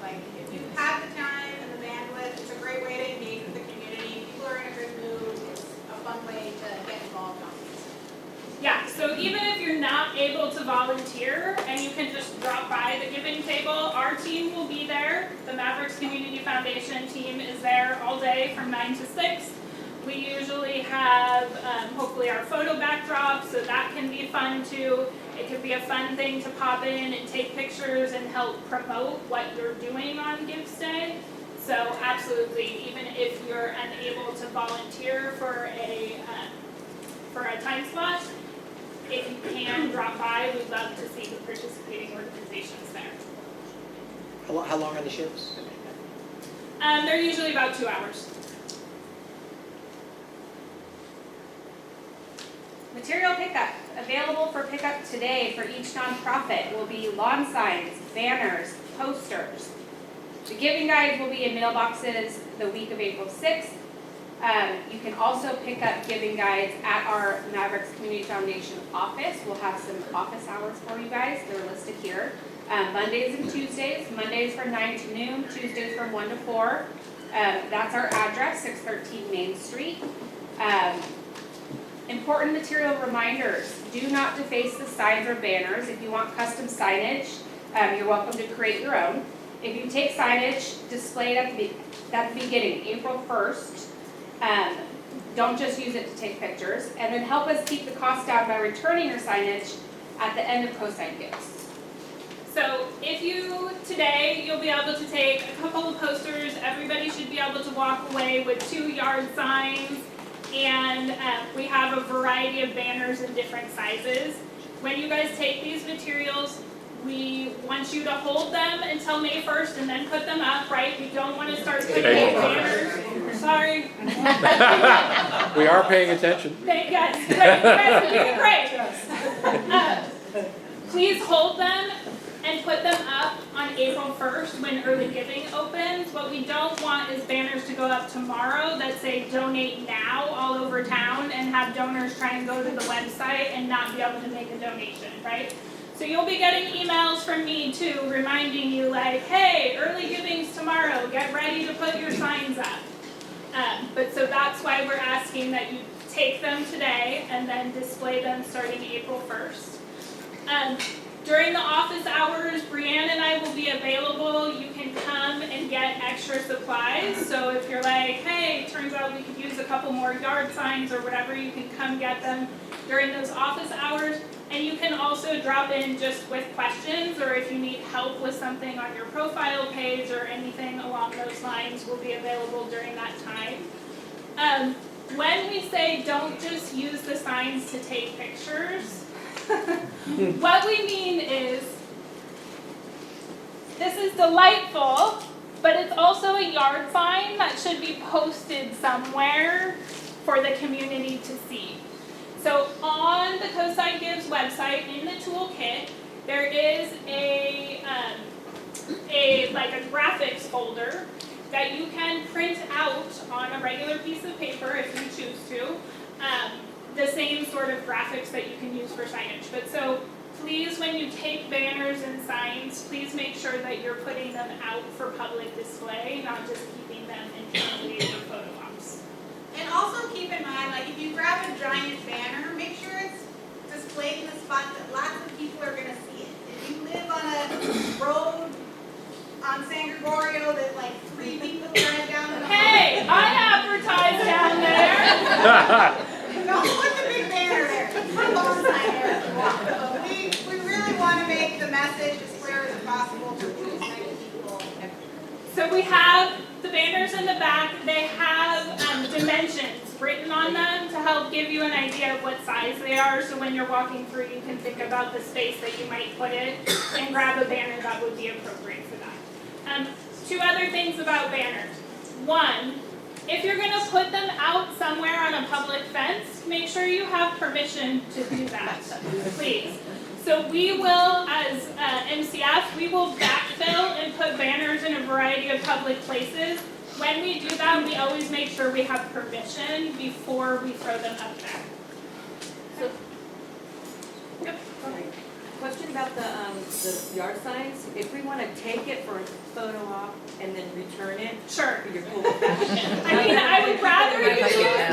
E: Like, if you have the time and the bandwidth, it's a great way to engage with the community. People are in a good mood. It's a fun way to get involved on these.
C: Yeah, so even if you're not able to volunteer and you can just drop by the giving table, our team will be there. The Mavericks Community Foundation team is there all day from 9 to 6. We usually have, hopefully, our photo backdrop, so that can be fun too. It could be a fun thing to pop in and take pictures and help promote what you're doing on Gives Day. So absolutely, even if you're unable to volunteer for a time slot, if you can drop by, we'd love to see the participating organizations there.
O: How long are the shifts?
C: They're usually about 2 hours.
D: Material pickup, available for pickup today for each nonprofit will be lawn signs, banners, posters. The giving guide will be in mailboxes the week of April 6th. You can also pick up giving guides at our Mavericks Community Foundation office. We'll have some office hours for you guys. They're listed here. Mondays and Tuesdays. Mondays from 9 to noon, Tuesdays from 1 to 4. That's our address, 613 Main Street. Important material reminders. Do not deface the signs or banners. If you want custom signage, you're welcome to create your own. If you take signage, display it at the beginning, April 1st. Don't just use it to take pictures. And then help us keep the cost down by returning your signage at the end of Coastside Gifts.
C: So if today, you'll be able to take a couple of posters. Everybody should be able to walk away with 2 yard signs. And we have a variety of banners in different sizes. When you guys take these materials, we want you to hold them until May 1st and then put them up, right? We don't want to start putting banners. Sorry.
L: We are paying attention.
C: Yes, you guys are doing great. Please hold them and put them up on April 1st when early giving opens. What we don't want is banners to go up tomorrow that say donate now all over town and have donors try and go to the website and not be able to make a donation, right? So you'll be getting emails from me too reminding you like, hey, early giving's tomorrow, get ready to put your signs up. But so that's why we're asking that you take them today and then display them starting April 1st. During the office hours, Brianne and I will be available. You can come and get extra supplies. So if you're like, hey, turns out we could use a couple more yard signs or whatever, you can come get them during those office hours. And you can also drop in just with questions, or if you need help with something on your profile page or anything along those lines, will be available during that time. When we say don't just use the signs to take pictures, what we mean is, this is delightful, but it's also a yard sign that should be posted somewhere for the community to see. So on the Coastside Gives website, in the toolkit, there is a graphics folder that you can print out on a regular piece of paper if you choose to. The same sort of graphics that you can use for signage. But so please, when you take banners and signs, please make sure that you're putting them out for public display, not just keeping them internally for photo ops.
E: And also keep in mind, like if you grab a giant banner, make sure it's displayed in a spot that lots of people are going to see it. If you live on a road on San Gregorio that like 3 people drive down the
C: Hey, I advertise down there.
E: Don't put the big banner there. Put a lawn sign there if you want. We really want to make the message as clear as possible to as many people.
C: So we have the banners in the back. They have dimensions written on them to help give you an idea of what size they are. So when you're walking through, you can think about the space that you might put it and grab a banner that would be appropriate for that. 2 other things about banners. 1, if you're going to put them out somewhere on a public fence, make sure you have permission to do that, please. So we will, as MCF, we will backfill and put banners in a variety of public places. When we do that, we always make sure we have permission before we throw them up there.
J: So,
C: Yep.
J: question about the yard signs. If we want to take it for a photo op and then return it,
C: Sure.
J: you're cool with that?
C: I would rather you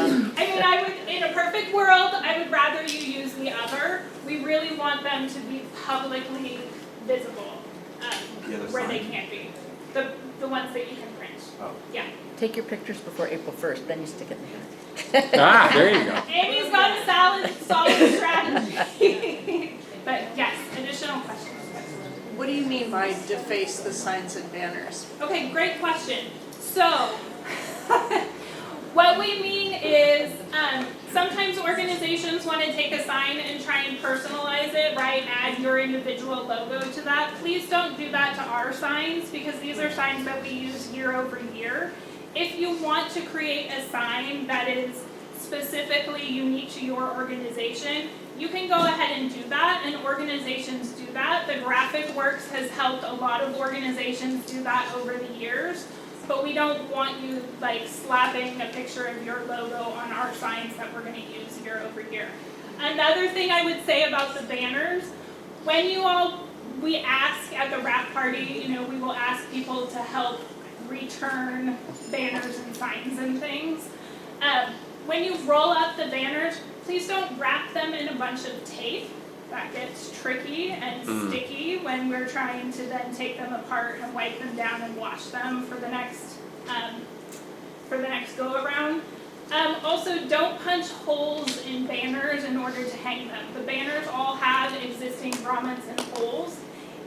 C: use, in a perfect world, I would rather you use the other. We really want them to be publicly visible, where they can't be. The ones that you can print.
G: Oh.
C: Yeah.
O: Take your pictures before April 1st, then you stick it in the
L: There you go.
C: Amy's got a solid strategy. But yes, additional questions.
J: What do you mean by deface the signs and banners?
C: Okay, great question. So, what we mean is sometimes organizations want to take a sign and try and personalize it, right? Add your individual logo to that. Please don't do that to our signs because these are signs that we use year over year. If you want to create a sign that is specifically unique to your organization, you can go ahead and do that, and organizations do that. The Graphic Works has helped a lot of organizations do that over the years, but we don't want you like slapping a picture of your logo on our signs that we're gonna use year over year. Another thing I would say about the banners, when we ask at the wrap party, we will ask people to help return banners and signs and things. When you roll up the banners, please don't wrap them in a bunch of tape. That gets tricky and sticky when we're trying to then take them apart and wipe them down and wash them for the next go around. Also, don't punch holes in banners in order to hang them. The banners all have existing grommets and holes.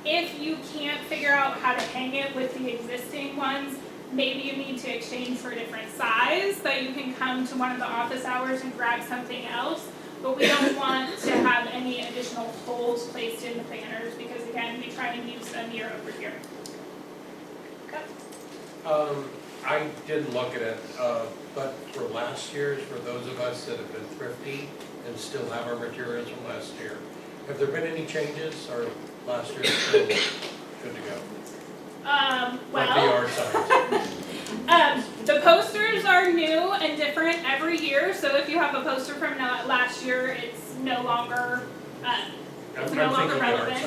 C: If you can't figure out how to hang it with the existing ones, maybe you need to exchange for a different size, that you can come to one of the office hours and grab something else. But we don't want to have any additional holes placed in the banners because, again, we try and use them year over year.
P: I didn't look at it, but for last year's, for those of us that have been thrifty and still have our materials from last year, have there been any changes, or last year's still good to go? Like the yard signs.
C: The posters are new and different every year, so if you have a poster from last year, it's no longer relevant.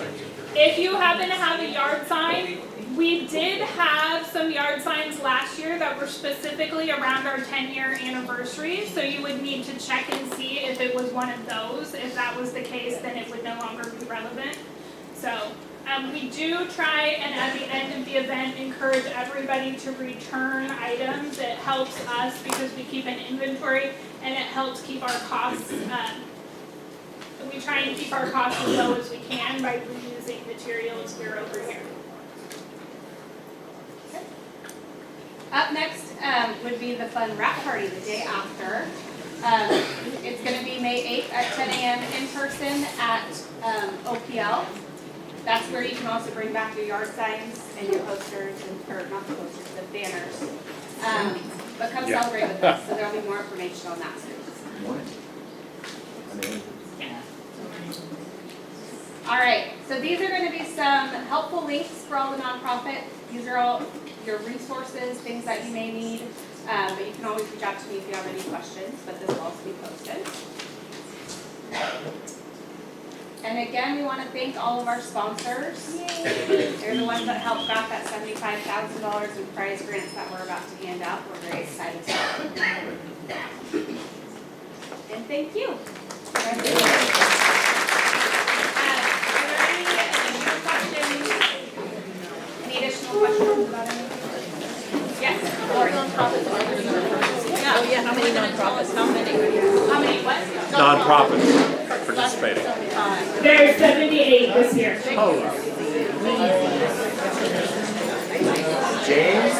C: If you happen to have a yard sign, we did have some yard signs last year that were specifically around our 10-year anniversary, so you would need to check and see if it was one of those. If that was the case, then it would no longer be relevant. So we do try and at the end of the event encourage everybody to return items. It helps us because we keep an inventory, and it helps keep our costs, we try and keep our costs as low as we can by reusing materials year over year.
D: Up next would be the fun wrap party the day after. It's going to be May 8th at 10 a.m. in person at OPL. That's where you can also bring back your yard signs and your posters, or not the posters, the banners. But come celebrate with us, so there'll be more information on that soon. All right, so these are going to be some helpful links for all the nonprofit. These are all your resources, things that you may need, but you can always reach out to me if you have any questions, but this will also be posted. And again, we want to thank all of our sponsors. Yay. They're the ones that helped got that $75,000 in prize grants that we're about to hand out. We're very excited about it. And thank you. Any additional questions about anything? Yes, Lori.
O: Yeah, how many nonprofits? How many?
D: How many what?
L: Nonprofits participating.
C: There's 78 this year.
L: Oh.
B: James?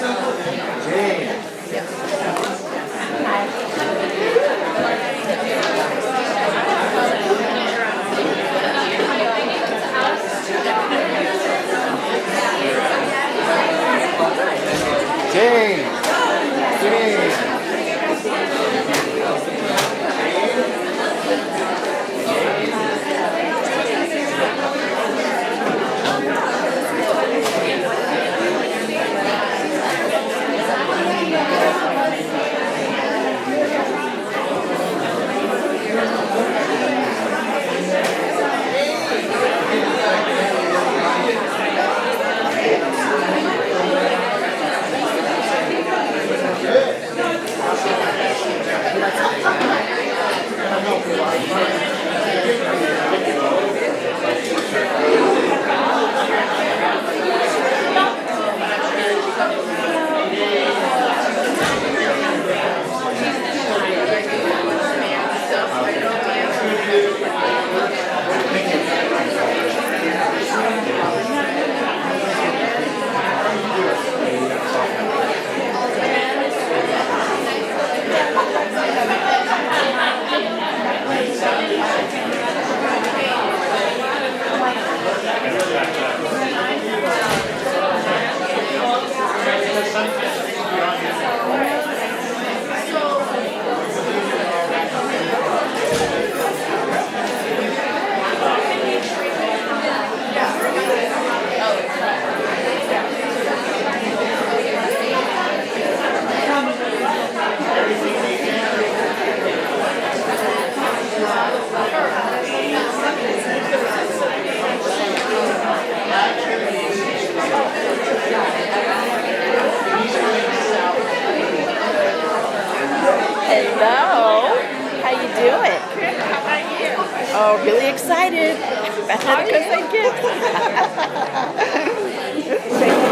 O: So really excited. Beth had to go say gift.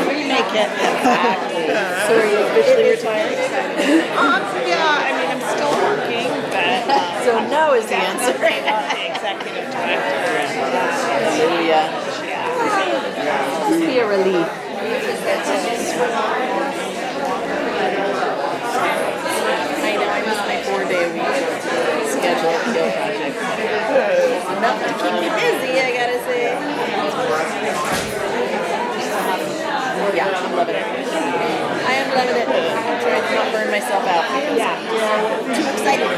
O: Remake it. So are you officially retired? Yeah, I mean I'm still working, but so no is the answer. The executive director. Hallelujah. Must be a relief. I know, I miss my 4-day-a-week schedule at Kill Project. Enough to keep me busy, I gotta say. Yeah, I'm loving it. I am loving it. I'm trying to not burn myself out because I'm too excited.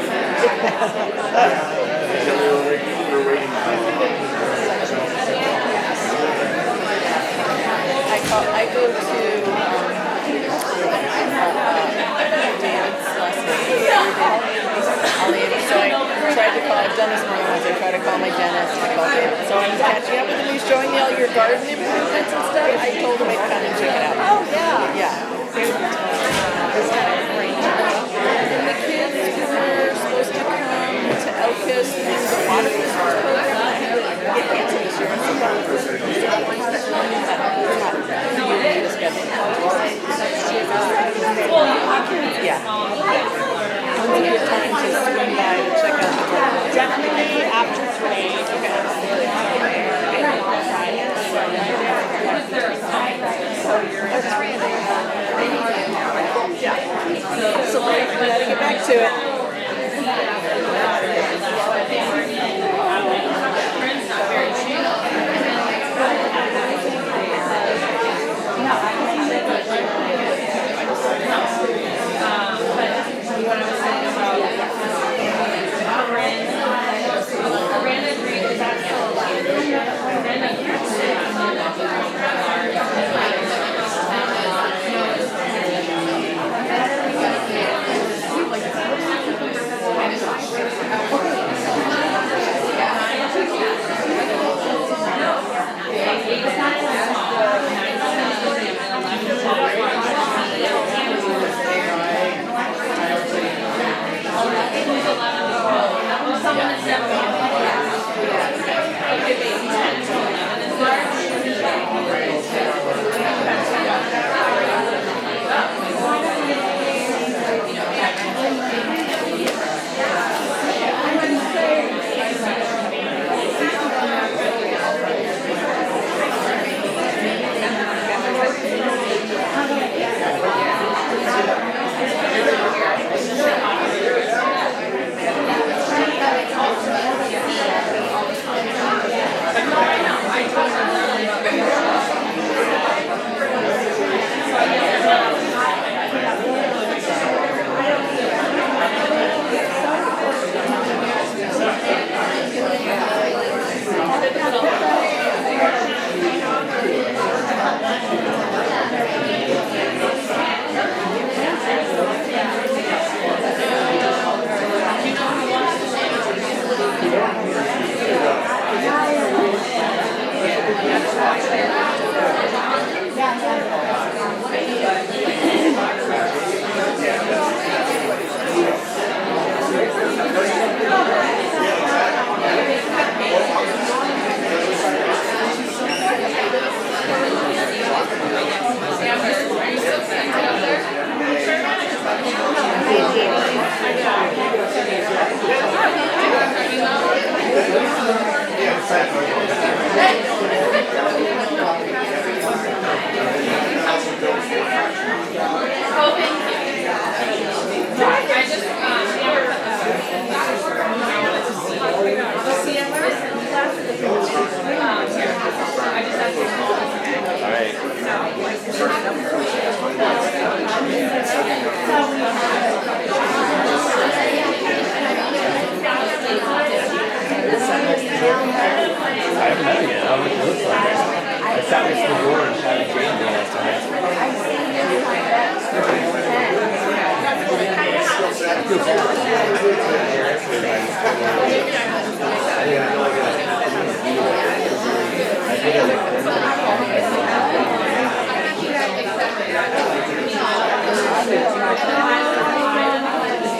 O: I go to David's lesson every day. So I tried to call, I've done this more than once, I try to call my dentist, I call David. So I'm catching up with him, he's showing me all your garden improvements and stuff. I told him I'd come and check it out. Oh, yeah. Yeah. It's kind of great. And the kids who were supposed to come to Elkis and the water resource program, get canceled this year. So that was the yeah. When's a good time to swing by to check out the garden? Definitely after 3. Okay. Yeah. So we gotta get back to it.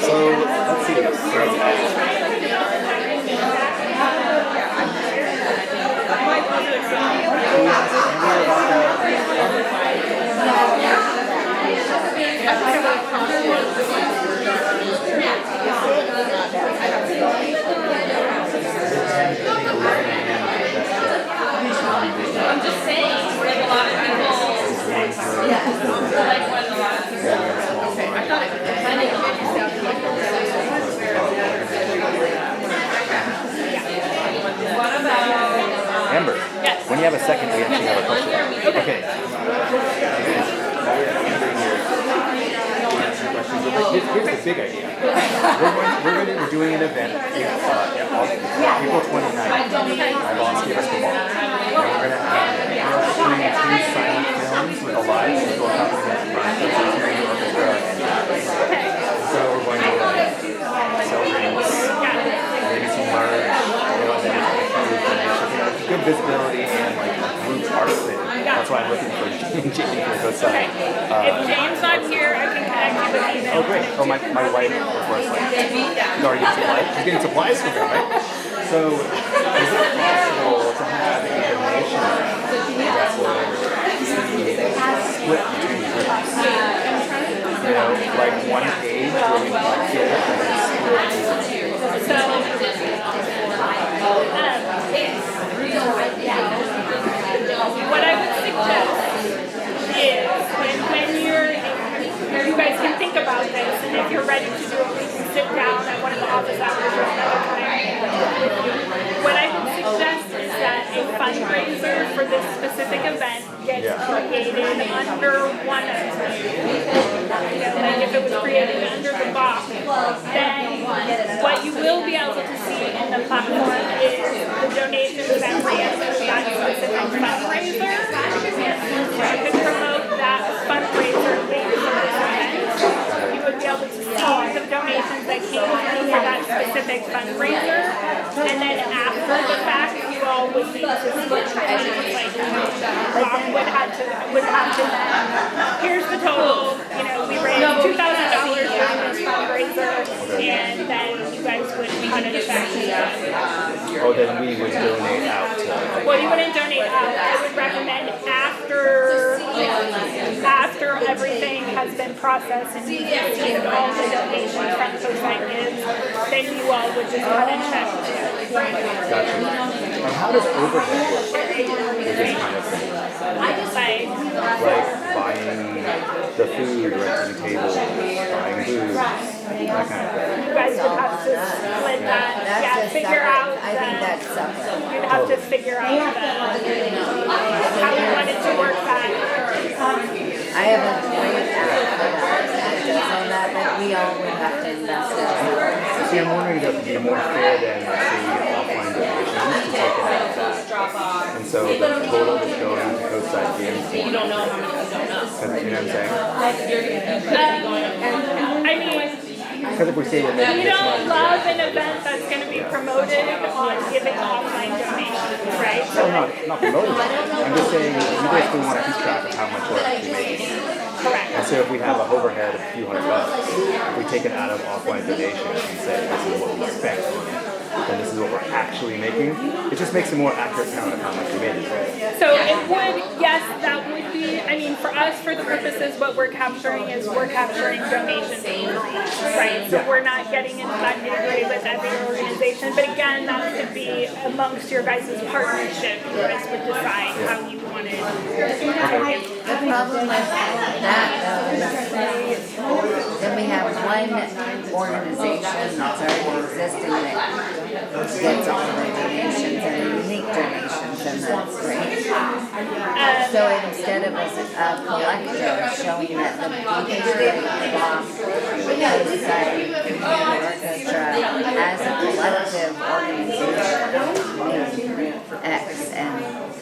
G: So, let's see.
C: I'm just saying, like a lot of people, like when a lot of people. I thought it depending on what you sounded like. What about?
G: Amber,
C: Yes.
G: when you have a second, we actually have a question. Okay. Here's the big idea. We're doing an event April 29th. My boss gave us the ball. And we're going to have shooting 2 silent films with a live musical accompaniment from the Symphony Orchestra. So we're going to sell rings, maybe some merch, and then it's good visibility and like group art thing. That's why I'm looking for Jamie for Coastside.
C: If Jane's not here, I can connect you with email.
G: Oh great! Oh my wife, of course, like she's already getting supplies. She's getting supplies from them, right? So is it possible to have a donation that will split between groups? You know, like one page where we can like get it and then split.
C: What I would suggest is when you guys can think about this, and if you're ready to do it, we can sit down at one of the office hours or another time. What I would suggest is that a fundraiser for this specific event gets created under one of them. Like if it was created under the box, then what you will be able to see in the platform is the donations that ran to that specific fundraiser. You can promote that fundraiser link for this event. You would be able to see the donations that came through for that specific fundraiser. And then after the fact, you all would need to split the money. Like, Rob would have to then, here's the total, you know, we raised $2,000 for this fundraiser, and then you guys would cut it back.
G: Oh, then we would donate out to.
C: Well, you wouldn't donate out. I would recommend after everything has been processed and you've received all the donations from Coastside Gives, then you all would just cut and check.
G: Gotcha. And how does overhead work with this kind of thing? Like buying the food, renting tables, buying booze, that kind of thing.
C: You guys would have to split that, figure out
K: I think that's separate.
C: you'd have to figure out how you wanted to work that.
K: I have a great app on that we all would have to invest in.
G: See, I'm wondering if it would be more fair than, let's say, offline donations to take it out of that. And so the total would go into Coastside Games.
H: You don't know how many you don't know.
G: You know what I'm saying?
C: I mean,
G: Because if we say we're making
C: we
G: this
C: don't
G: much,
C: love an event that's going to be promoted on giving offline donations, right?
G: no, not promoting it. I'm just saying you basically want to keep track of how much we're actually making.
C: Correct.
G: And so if we have a overhead of a few $100, if we take it out of offline donations and say this is what we spent, and this is what we're actually making, it just makes a more accurate count of how much we made.
C: So it would, yes, that would be, I mean, for us, for the purposes, what we're capturing donations overall, right? So we're not getting into that nitty-gritty with every organization, but again, that could be amongst your guys' partnership. You guys would decide how you wanted.
K: The problem with that though is then we have one organization that's already existing that gets all the donations and the unique donations, and that's great. So instead of a collective showing that the Beacon Block, Coastside Orchestra, as a collective organization made X, and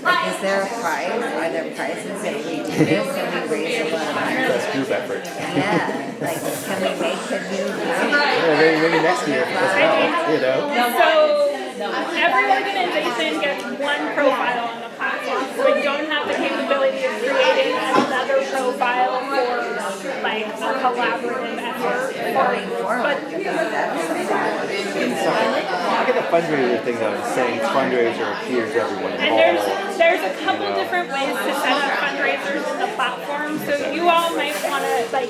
K: like, is there a prize? Are there prizes if we do this and we raise a lot of money?
G: That's group effort.
K: Yeah, like can we make the new group?
G: Yeah, maybe next year as well, you know?
C: So every organization gets one profile on the platform. So we don't have the capability of creating another profile for like a collaborative
K: Going forward, because that's
G: I get the fundraiser thing though, saying fundraiser appears to everyone
C: And
G: involved.
C: there's a couple different ways to set up fundraisers in the platform, so you all might wanna, like,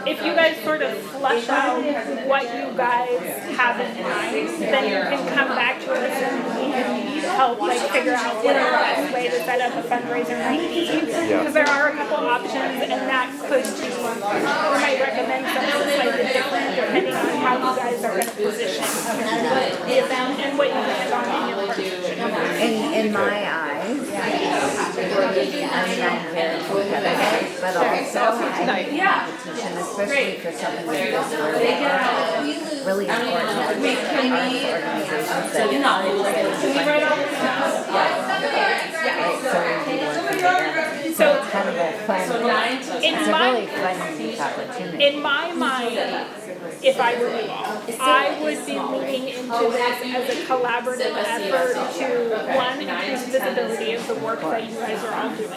C: if you guys sort of flush out what you guys have in mind, then you can come back to us and we can help, like, figure out what the best way to set up a fundraiser might be. Because there are a couple options, and that could be, we might recommend something slightly different depending on how you guys are gonna position the event and what you plan on in your partnership.
K: in my eyes. I mean, I'm very competitive, but also I think competition, especially for something like this, where we are really important as arts organizations that so it's kind of a fun, it's a really fun, unique opportunity.
C: In my mind, if I were you all, I would be leaning into this as a collaborative effort to, one, increase visibility of the work that you guys are all doing.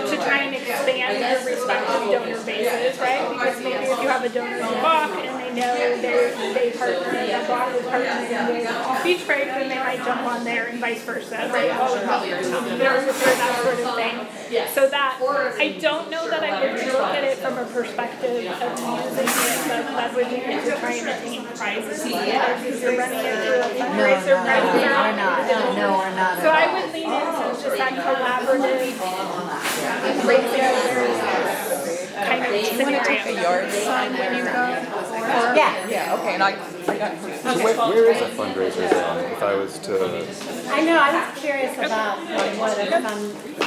C: To try and expand your respective donor bases, right? Because maybe if you have a donor in Bach and they know they partner, that Bach is partnering with Beach Break, then they might jump on there and vice versa, right? That sort of thing. So that, I don't know that I would look at it from a perspective of using it, but leveraging it to try and attain prizes. Because you're running it through a fundraiser prize.
K: No, we're not.
C: So I would lean into just that collaborative kind of scenario.
O: A yard sign when you go? Yeah, okay, and I got
G: So where is a fundraiser then, if I was to?
I: I know, I was curious about what a fun,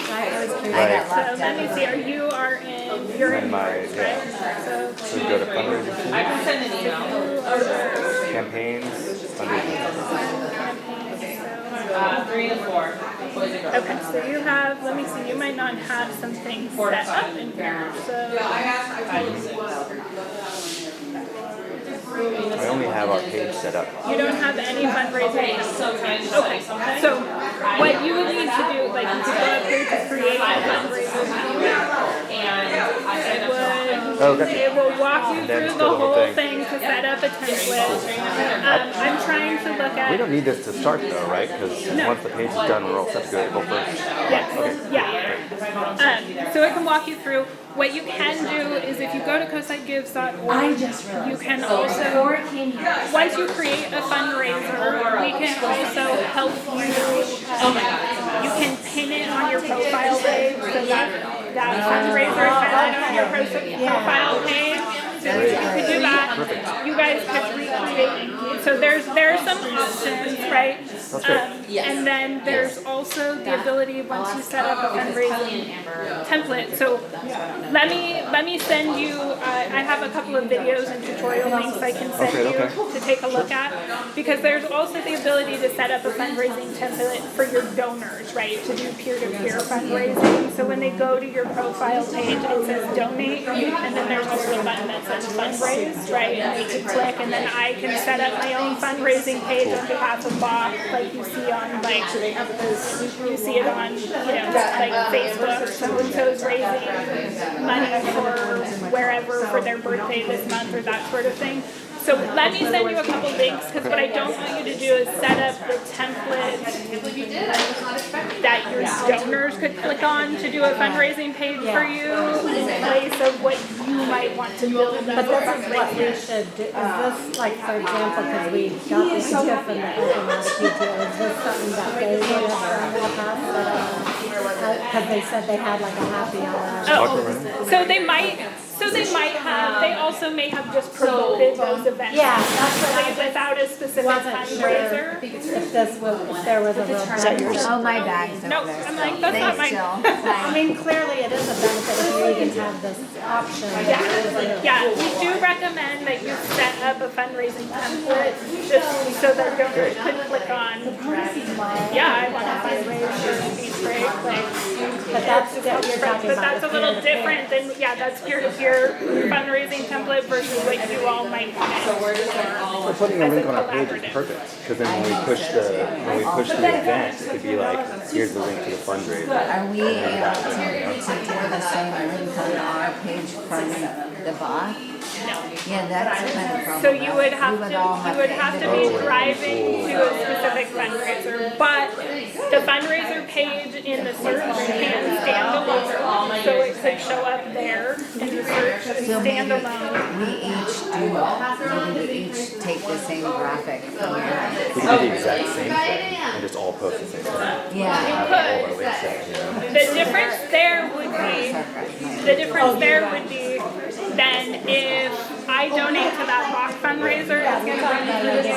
I: I was curious.
G: Right.
C: So let me see, you're in yours, right?
G: So go to fundraising.
H: I can send an email.
G: Campaigns, fundraising.
H: 3 and 4.
C: Okay, so you have, let me see, you might not have some things set up in here, so.
G: I only have our page set up.
C: You don't have any fundraising. Okay, so what you would need to do, like you could go up here to create a fundraiser. It will walk you through the whole thing to set up a template. I'm trying to look at.
G: We don't need this to start though, right? Because once the page is done, we're all set to go April 1st.
C: Yes,
G: Okay.
C: yeah. So it can walk you through. What you can do is if you go to coastsidegives.org, you can also, once you create a fundraiser, we can also help you, you can pin it on your profile page, so that fundraiser is highlighted on your profile page. So you could do that. You guys could recreate. So there are some options, right? And then there's also the ability, once you set up a fundraising template. So let me send you. I have a couple of videos and tutorial links I can send you to take a look at, because there's also the ability to set up a fundraising template for your donors, right? To do peer-to-peer fundraising. So when they go to your profile page, it says donate, and then there's also a button that says fundraise, right? And they can click, and then I can set up my own fundraising page on behalf of Bob, like you see on you see it on like Facebook. So-and-so's raising money for wherever for their birthday this month or that sort of thing. So let me send you a couple links, because what I don't want you to do is set up the template that your donors could click on to do a fundraising page for you in place of what you might want to build.
I: But this is what we should do. Is this, like, for example, because we got this idea from the Oklahoma people, is this something that they would have done in the past? Because they said they had like a happy hour.
C: So they might have, they also may have just promoted those events.
I: Yeah, that's what
C: without a specific fundraiser.
I: If there was a real.
K: Oh, my bag's over
C: No,
K: there.
C: I'm like, that's not mine.
I: I mean, clearly it is a benefit if you even have this option.
C: Yeah, we do recommend that you set up a fundraising template just so that donors could click on, I want to fundraise for Beach Break,
I: But that's what you're talking about.
C: But that's a little different than, that's peer-to-peer your fundraising template versus what you all might want it for.
G: Well, putting a link on our page is perfect, because then when we push the event, it could be like, here's the link to the fundraiser.
K: Are we able to do the same link on our page from the bot? Yeah, that's kind of problem.
C: So you would have
K: We would
C: to be driving to a specific fundraiser, but the fundraiser page in the search can stand alone, so it could show up there in the search as
K: So maybe
C: standalone.
K: we each take the same graphic from your.
G: We could do the exact same thing and just all post the same thing.
K: Yeah.
G: Have all our links set, you know?
C: The difference there would be then if I donate to that Bach fundraiser, it's going to run through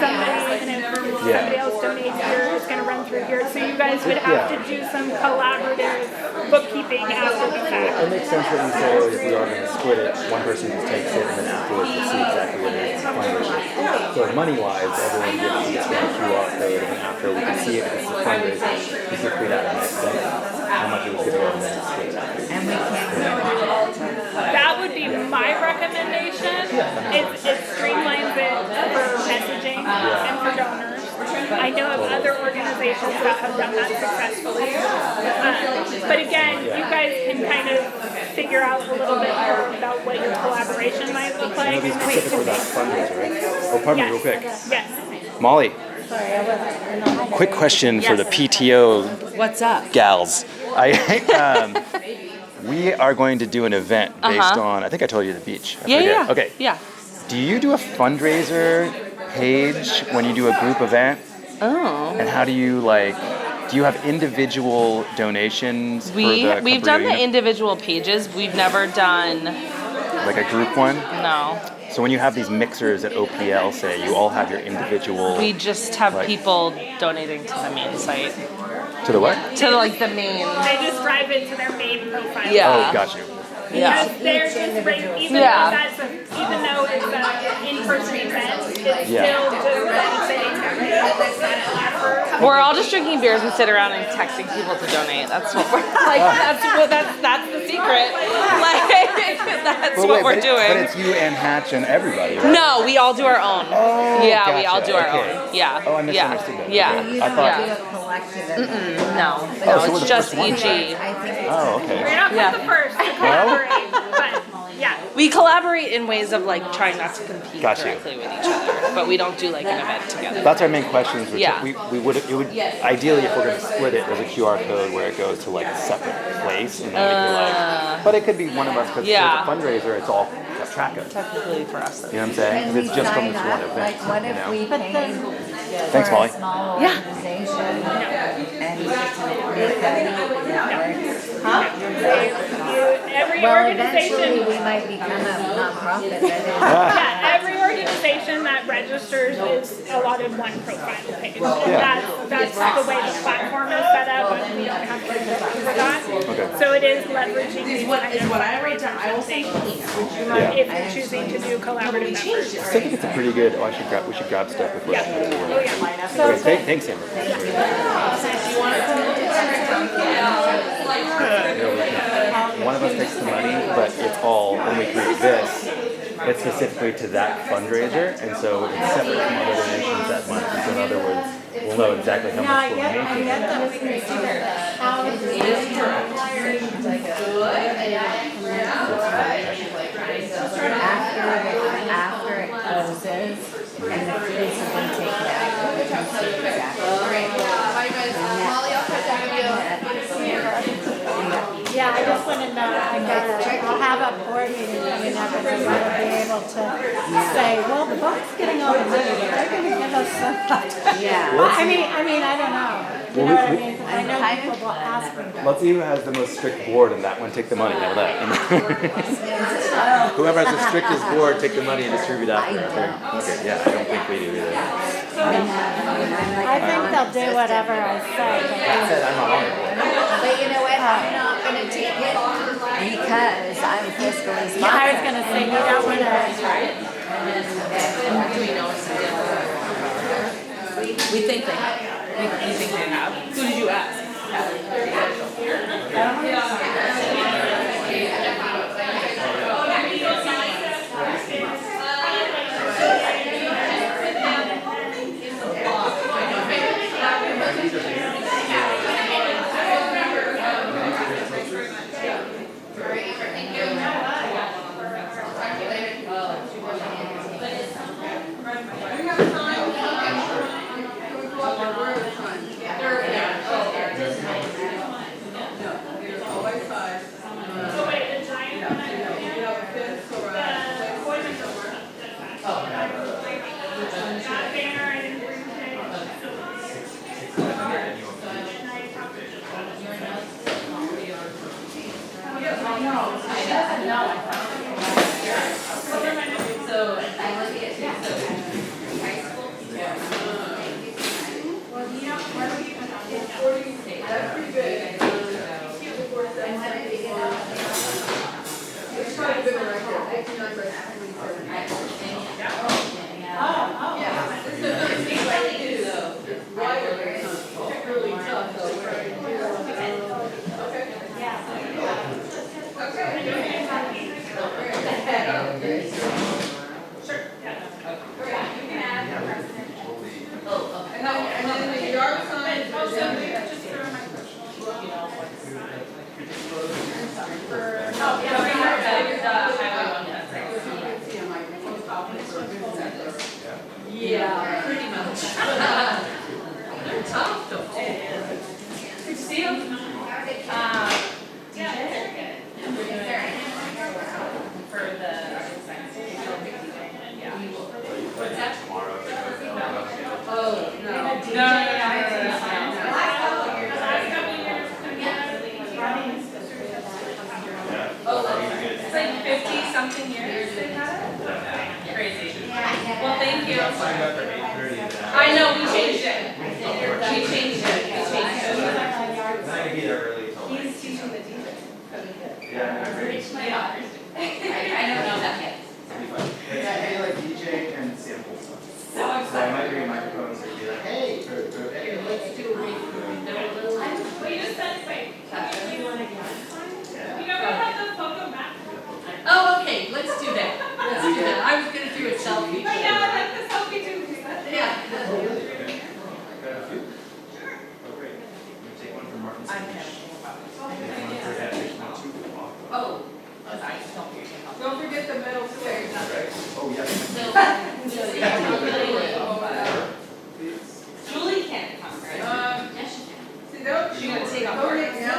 C: somebody, and if somebody else donates here, it's going to run through here. So you guys would have to do some collaborative bookkeeping after the fact.
G: It makes sense that we say, oh, if we are going to split it, one person just takes it, and then afterwards we see exactly what it is in the fundraiser. So money-wise, everyone gets to scan a QR code, and then after we can see it if it's a fundraiser, we can figure out how much it was going to go and then split it.
K: And we can't.
C: That would be my recommendation. It streamlines it for messaging and for donors. I know of other organizations that have done that successfully. But again, you guys can kind of figure out a little bit more about what your collaboration might look like.
G: It'll be specific for that fundraiser, right? Oh, pardon me, real quick.
C: Yes.
G: Molly,
I: Sorry, I wasn't.
G: quick question for the PTO
O: What's up?
G: gals. We are going to do an event based on, I think I told you the beach. I forget. Okay.
O: Yeah.
G: Do you do a fundraiser page when you do a group event?
O: Oh.
G: And how do you do you have individual donations for the
O: We've done the individual pages. We've never done
G: like a group one?
O: No.
G: So when you have these mixers at OPL, say, you all have your individual.
O: We just have people donating to the main site.
G: To the what?
O: To the main.
C: They just drive into their main profile.
O: Yeah.
G: Oh, got you.
O: Yeah.
C: Because they're just even though it's an in-person event, it's still just
O: We're all just drinking beers and sit around and texting people to donate. That's what we're that's the secret. That's what we're doing.
G: But it's you and Hatch and everybody, right?
O: No, we all do our own.
G: Oh,
O: yeah,
G: gotcha.
O: we all do our
G: Okay.
O: own. Yeah.
G: Oh, I misunderstood that.
O: Yeah.
G: Okay.
K: You
G: I
K: don't
G: thought.
K: do a collective event.
O: No,
G: so we're
O: it's
G: the
O: just
G: first one.
O: EG.
K: I think it's.
G: Oh, okay.
C: We're not the first to collaborate, but yeah.
O: We collaborate in ways of trying not to compete
G: Got you.
O: directly with each other, but we don't do an event together.
G: That's our main question. Is
O: Yeah.
G: we would ideally, if we're going to split it, there's a QR code where it goes to a separate place, and then we can but it could be one of us because it's a fundraiser. It's all kept track of.
O: Technically for us.
G: You know what I'm saying? Because it's just from this one event.
K: What if we paid
G: Thanks,
K: for
G: Molly.
K: a small organization and make that
C: Every
K: Well,
C: organization.
K: eventually we might become a nonprofit that is.
C: Yeah, every organization that registers is allotted one profile page. And that's the way the platform is set up, and we don't have to go through that.
G: Okay.
C: So it is leveraging these kind of
O: I wrote down. I will say
G: Yeah.
C: if you're choosing to do collaborative efforts.
G: I think it's a pretty good. Oh, we should grab stuff before.
C: Yeah.
G: Okay, thanks, Amber. One of us takes the money, but it's all when we create this. It's specifically to that fundraiser, and so it's separate from other donations that month. So in other words, we'll know exactly how much we're making.
K: After it closes and the fees have been taken out, we can see exactly.
I: Yeah, I just want to know, I'll have a board meeting coming up and I want to be able to say, well, the book's getting all the money, but they're going to give us some.
K: Yeah.
I: I mean, I don't know. You know what I mean? 'Cause I know people will ask me that.
G: Let's see who has the most strict board, and that one take the money. How about that? Whoever has the strictest board, take the money and distribute after. Okay, yeah, I don't think we do either.
I: I think they'll do whatever I say.
G: That said, I'm not on the board.
K: But you know what, I'm not gonna take it because I'm fiscally smart.
I: I was going to say, you don't want to.
O: we think they have. We think they have. Who did you ask?
E: And then the yard signs are down there.
J: Yeah, pretty much. They're tough to hold. Good to see you.
H: For the
J: What's that?
H: Oh,
J: No.
C: It's like 50-something years they've had it? Crazy. Well, thank you. I know, we changed it.
N: He's teaching the DJ.
H: I don't know that yet.
G: It's like DJ and sample stuff.
H: So
G: So I might bring microphones and be like, hey, hey.
H: Let's do a read.
C: We just said, wait, you know, we have the photo map.
J: Oh, okay, let's do that. Let's do that. I was gonna do a selfie.
C: I know, I like the selfie too.
J: Yeah.
G: Oh, great. You take one from Martin's.
H: I'm having
J: Oh.
E: Don't forget the metal stairs.
G: Oh, yeah.
J: Julie can't come, right?
E: Yes, she can. See, don't,
J: She gonna take off
E: don't
J: work.
E: make now.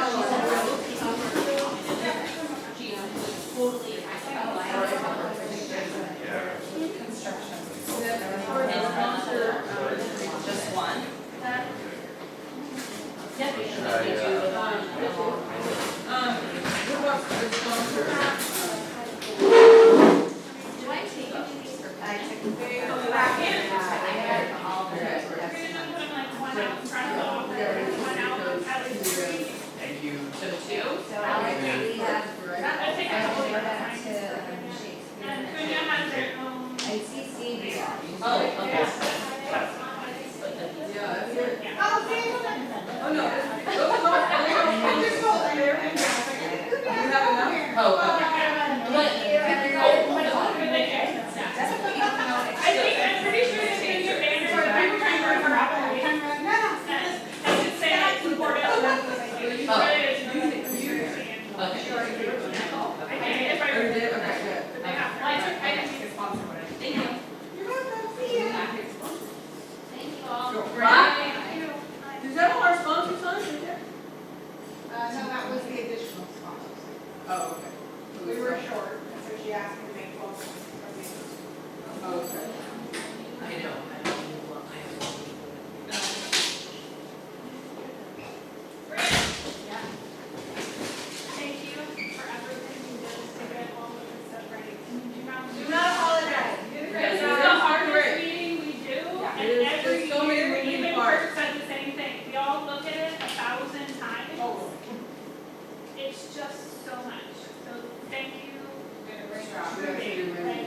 J: Just one?
K: Do I take any of these for
G: Thank you.
J: So two?
K: So we have, I see Stevie.
J: Oh, okay.
E: Oh, no. Those just go there. You have enough?
J: Oh, okay.
C: I think, I'm pretty sure it's in your banner, but I'm trying to remember. I should say I support it. If I remember. I can take a sponsor when I.
J: Thank you.
E: You're welcome. See ya.
J: Thank you all.
E: Bye. Is that all our sponsors on, is there?
Q: No, that was the additional sponsors.
E: Oh, okay.
Q: We were short, so she asked me to make 12 from
E: Oh, okay.
J: I know.
C: Thank you for everything you did to get all of this stuff ready.
E: Do not apologize.
C: This is the hardest meeting we do, and
E: It is.
C: every
E: There's so many
C: year,
E: moving
C: even
E: parts.
C: Kurt said the same thing. We all look at it 1,000 times.
E: Oh.
C: It's just so much. So thank you.
E: Great job.
C: Truly. Like,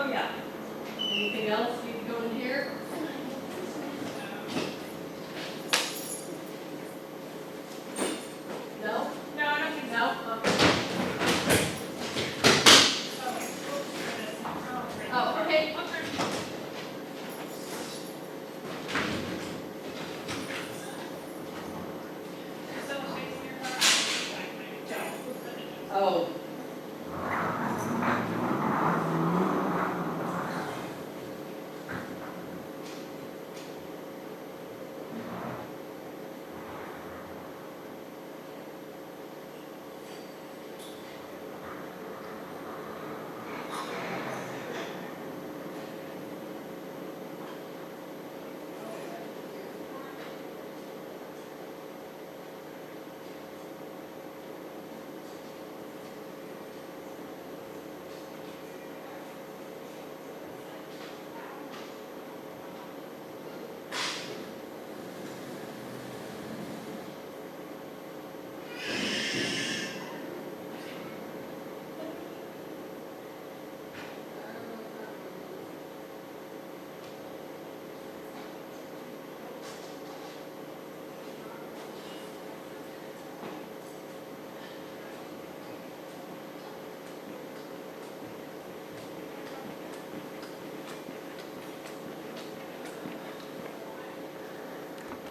C: Oh, yeah. Anything else?